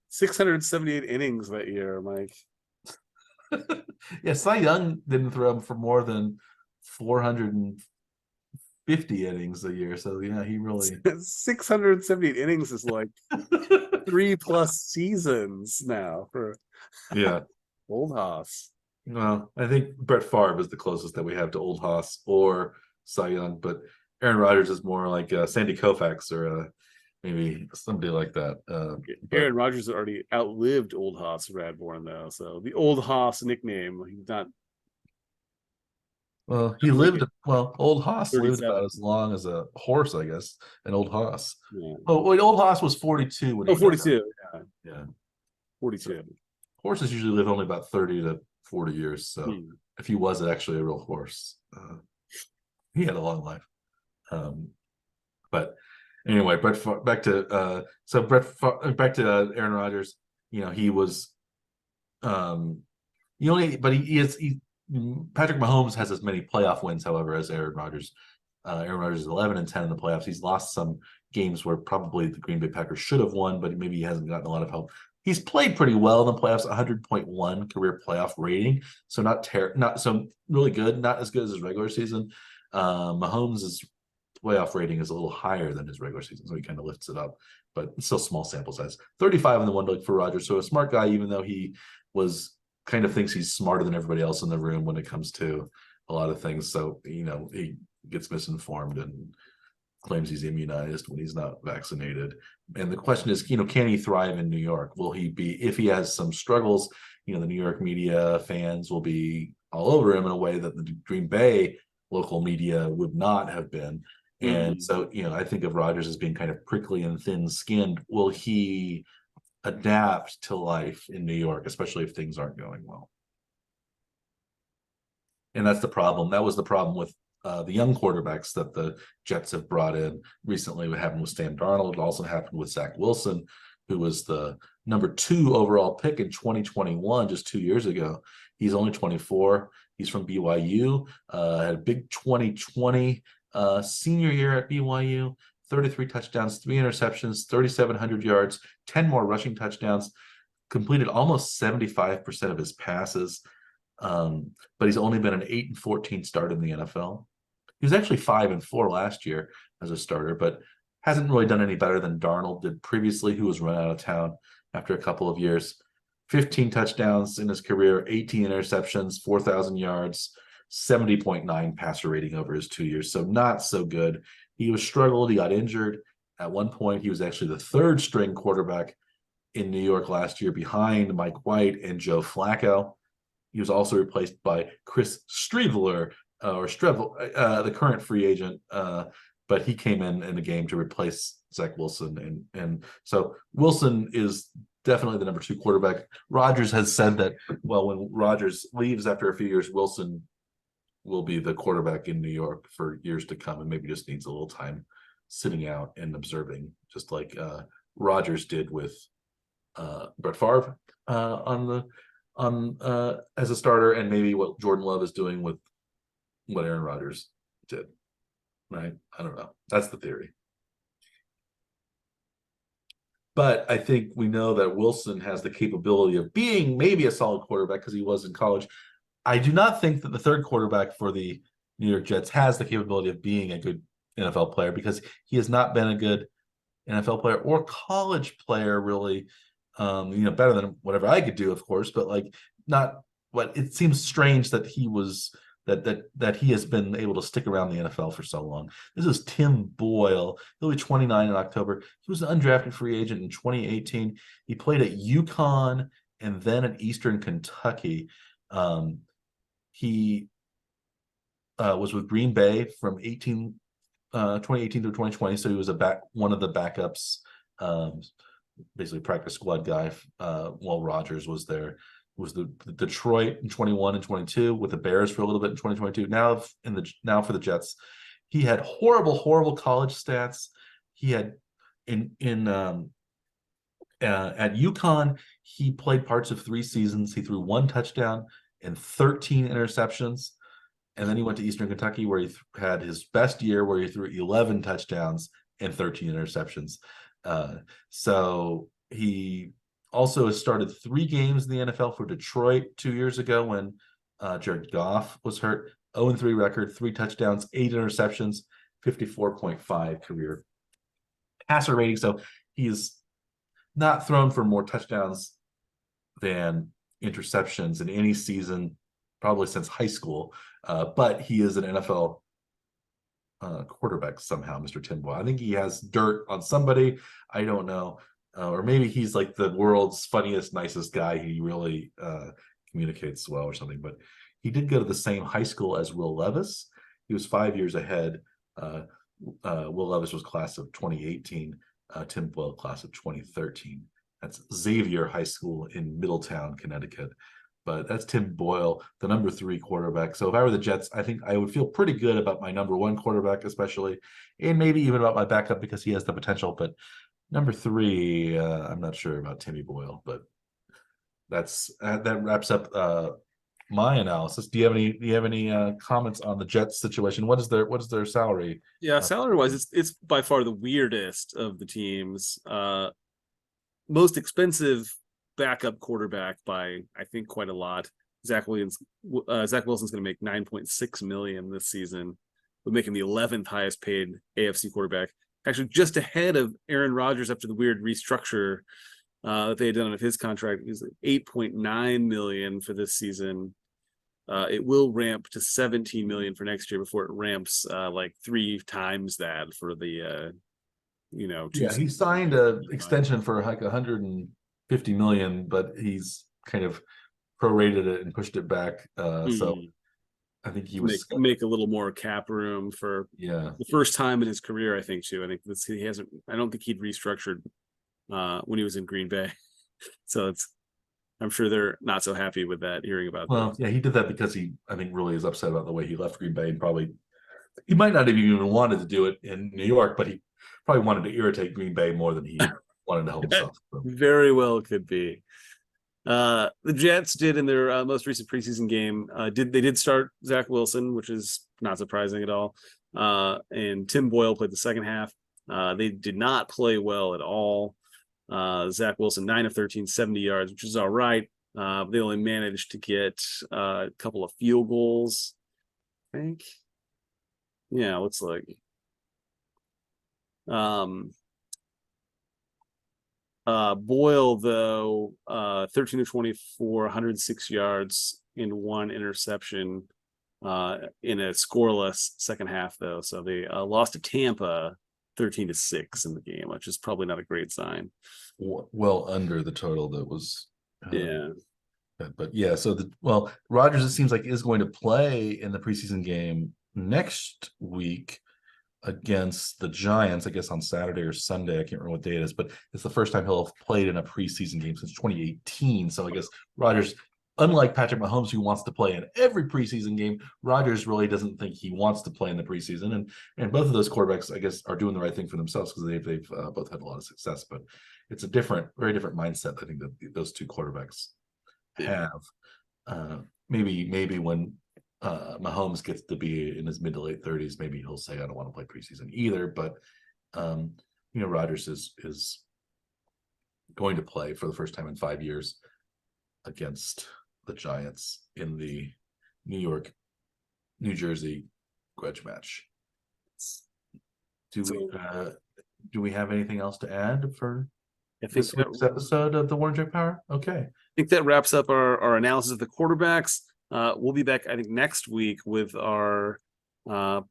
678 innings that year, Mike.
Yeah, Cy Young didn't throw for more than 450 innings a year. So yeah, he really
678 innings is like 3+ seasons now for old Hoss.
Well, I think Brett Favre is the closest that we have to old Hoss or Cy Young, but Aaron Rodgers is more like Sandy Koufax or maybe somebody like that.
Aaron Rodgers already outlived old Hoss Radborn, though, so the old Hoss nickname, he's not.
Well, he lived. Well, old Hoss
37.
lived about as long as a horse, I guess. An old Hoss.
Yeah.
Oh, wait, old Hoss was 42 when he
42.
Yeah.
42.
So, horses usually live only about 30 to 40 years. So if he was actually a real horse, he had a long life. But anyway, back to Aaron Rodgers. You know, he was Patrick Mahomes has as many playoff wins, however, as Aaron Rodgers. Aaron Rodgers is 11-10 in the playoffs. He's lost some games where probably the Green Bay Packers should have won, but maybe he hasn't gotten a lot of help. He's played pretty well in the playoffs, 100.1 career playoff rating. So not so really good, not as good as his regular season. Mahomes' playoff rating is a little higher than his regular season, so he kind of lifts it up, but it's still small sample size. 35 in the one league for Rodgers. So a smart guy, even though he was kind of thinks he's smarter than everybody else in the room when it comes to a lot of things. So, he gets misinformed and claims he's immunized when he's not vaccinated. And the question is, can he thrive in New York? Will he be, if he has some struggles, the New York media fans will be all over him in a way that the Green Bay local media would not have been. And so, I think of Rodgers as being kind of prickly and thin-skinned. Will he adapt to life in New York, especially if things aren't going well? And that's the problem. That was the problem with the young quarterbacks that the Jets have brought in recently. What happened with Sam Darnold, it also happened with Zach Wilson, who was the number 2 overall pick in 2021, just 2 years ago. He's only 24. He's from BYU, had a big 2020 senior year at BYU, 33 touchdowns, 3 interceptions, 3,700 yards, 10 more rushing touchdowns, completed almost 75% of his passes. But he's only been an 8-14 start in the NFL. He was actually 5-4 last year as a starter, but hasn't really done any better than Darnold did previously, who was run out of town after a couple of years. 15 touchdowns in his career, 18 interceptions, 4,000 yards, 70.9 passer rating over his 2 years. So not so good. He was struggled. He got injured. At one point, he was actually the 3rd string quarterback in New York last year behind Mike White and Joe Flacco. He was also replaced by Chris Streveler, the current free agent, but he came in the game to replace Zach Wilson. And so Wilson is definitely the number 2 quarterback. Rodgers has said that, well, when Rodgers leaves after a few years, Wilson will be the quarterback in New York for years to come, and maybe just needs a little time sitting out and observing, just like Rodgers did with Brett Favre as a starter, and maybe what Jordan Love is doing with what Aaron Rodgers did. Right? I don't know. That's the theory. But I think we know that Wilson has the capability of being maybe a solid quarterback because he was in college. I do not think that the third quarterback for the New York Jets has the capability of being a good NFL player because he has not been a good NFL player or college player, really. Better than whatever I could do, of course, but like not what it seems strange that he was that he has been able to stick around the NFL for so long. This is Tim Boyle. He'll be 29 in October. He was an undrafted free agent in 2018. He played at UConn and then at Eastern Kentucky. He was with Green Bay from 2018 to 2020. So he was one of the backups, basically practice squad guy while Rodgers was there. Was the Detroit in 21 and 22, with the Bears for a little bit in 2022. Now for the Jets, he had horrible college stats. He had at UConn, he played parts of 3 seasons. He threw 1 touchdown and 13 interceptions. And then he went to Eastern Kentucky, where he had his best year, where he threw 11 touchdowns and 13 interceptions. So he also has started 3 games in the NFL for Detroit 2 years ago when Jared Goff was hurt. 0-3 record, 3 touchdowns, 8 interceptions, 54.5 career passer rating. So he's not thrown for more touchdowns than interceptions in any season, probably since high school. But he is an NFL quarterback somehow, Mr. Tim Boyle. I think he has dirt on somebody. I don't know. Or maybe he's like the world's funniest, nicest guy. He really communicates well or something. But he did go to the same high school as Will Levis. He was 5 years ahead. Will Levis was class of 2018. Tim Boyle, class of 2013. That's Xavier High School in Middletown, Connecticut. But that's Tim Boyle, the number 3 quarterback. So if I were the Jets, I think I would feel pretty good about my number 1 quarterback, especially, and maybe even about my backup because he has the potential. But number 3, I'm not sure about Timmy Boyle. But that wraps up my analysis. Do you have any comments on the Jets situation? What is their salary?
Yeah, salary wise, it's by far the weirdest of the teams. Most expensive backup quarterback by, I think, quite a lot. Zach Wilson's going to make $9.6 million this season, would make him the 11th highest paid AFC quarterback, actually just ahead of Aaron Rodgers after the weird restructure that they had done with his contract. He's $8.9 million for this season. It will ramp to $17 million for next year before it ramps like 3 times that for the
he signed an extension for like $150 million, but he's kind of prorated it and pushed it back. So I think he was
make a little more cap room for the first time in his career. I think too. I think he hasn't. I don't think he'd restructured when he was in Green Bay. So I'm sure they're not so happy with that. Hearing about that.
Yeah, he did that because I think really is upset about the way he left Green Bay, and probably he might not have even wanted to do it in New York, but he probably wanted to irritate Green Bay more than he wanted to help himself.
Very well could be. The Jets did in their most recent preseason game. They did start Zach Wilson, which is not surprising at all. And Tim Boyle played the second half. They did not play well at all. Zach Wilson, 9 of 13, 70 yards, which is all right. They only managed to get a couple of field goals, I think. Yeah, looks like. Boyle, though, 13 of 24, 106 yards in 1 interception in a scoreless second half, though. So they lost to Tampa 13-6 in the game, which is probably not a great sign.
Well under the total that was.
Yeah.
But yeah, so Rodgers, it seems like, is going to play in the preseason game next week against the Giants, I guess on Saturday or Sunday. I can't remember what day it is, but it's the first time he'll have played in a preseason game since 2018. So I guess Rodgers unlike Patrick Mahomes, who wants to play in every preseason game, Rodgers really doesn't think he wants to play in the preseason. And both of those quarterbacks, I guess, are doing the right thing for themselves because they've both had a lot of success. But it's a very different mindset, I think, that those two quarterbacks have. Maybe when Mahomes gets to be in his mid to late 30s, maybe he'll say, I don't want to play preseason either. But Rodgers is going to play for the first time in 5 years against the Giants in the New Jersey grudge match. Do we have anything else to add for this week's episode of the Warren Jack Power? Okay.
I think that wraps up our analysis of the quarterbacks. We'll be back, I think, next week with our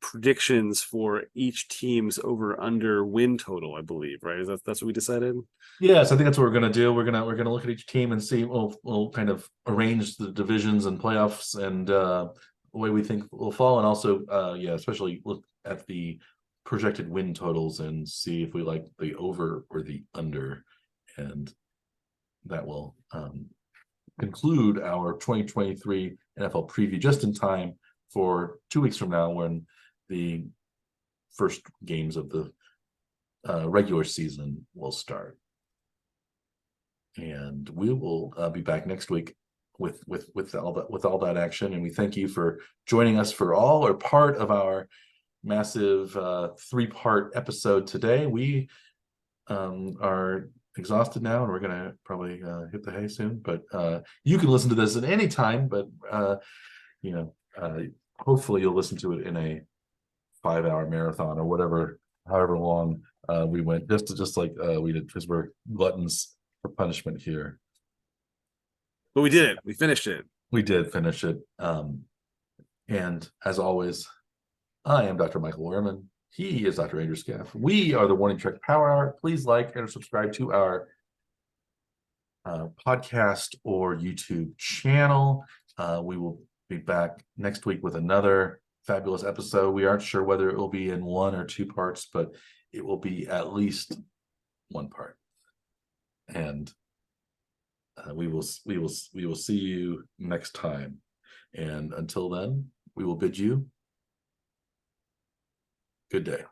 predictions for each team's over/under win total. I believe, right? That's what we decided.
Yes, I think that's what we're gonna do. We're gonna look at each team and see. We'll kind of arrange the divisions and playoffs and the way we think will fall, and also especially look at the projected win totals and see if we like the over or the under, and that will conclude our 2023 NFL preview just in time for 2 weeks from now, when the first games of the regular season will start. And we will be back next week with all that action. And we thank you for joining us for all or part of our massive 3-part episode today. We are exhausted now, and we're gonna probably hit the hay soon. But you can listen to this at any time. But hopefully you'll listen to it in a 5-hour marathon or however long we went, just like we did, because we're gluttons for punishment here.
But we did it. We finished it.
We did finish it. And as always, I am Dr. Michael Werman. He is Dr. Andrew Scaff. We are the Warning Track Power Hour. Please like and subscribe to our podcast or YouTube channel. We will be back next week with another fabulous episode. We aren't sure whether it will be in 1 or 2 parts, but it will be at least 1 part. And we will see you next time. And until then, we will bid you good day.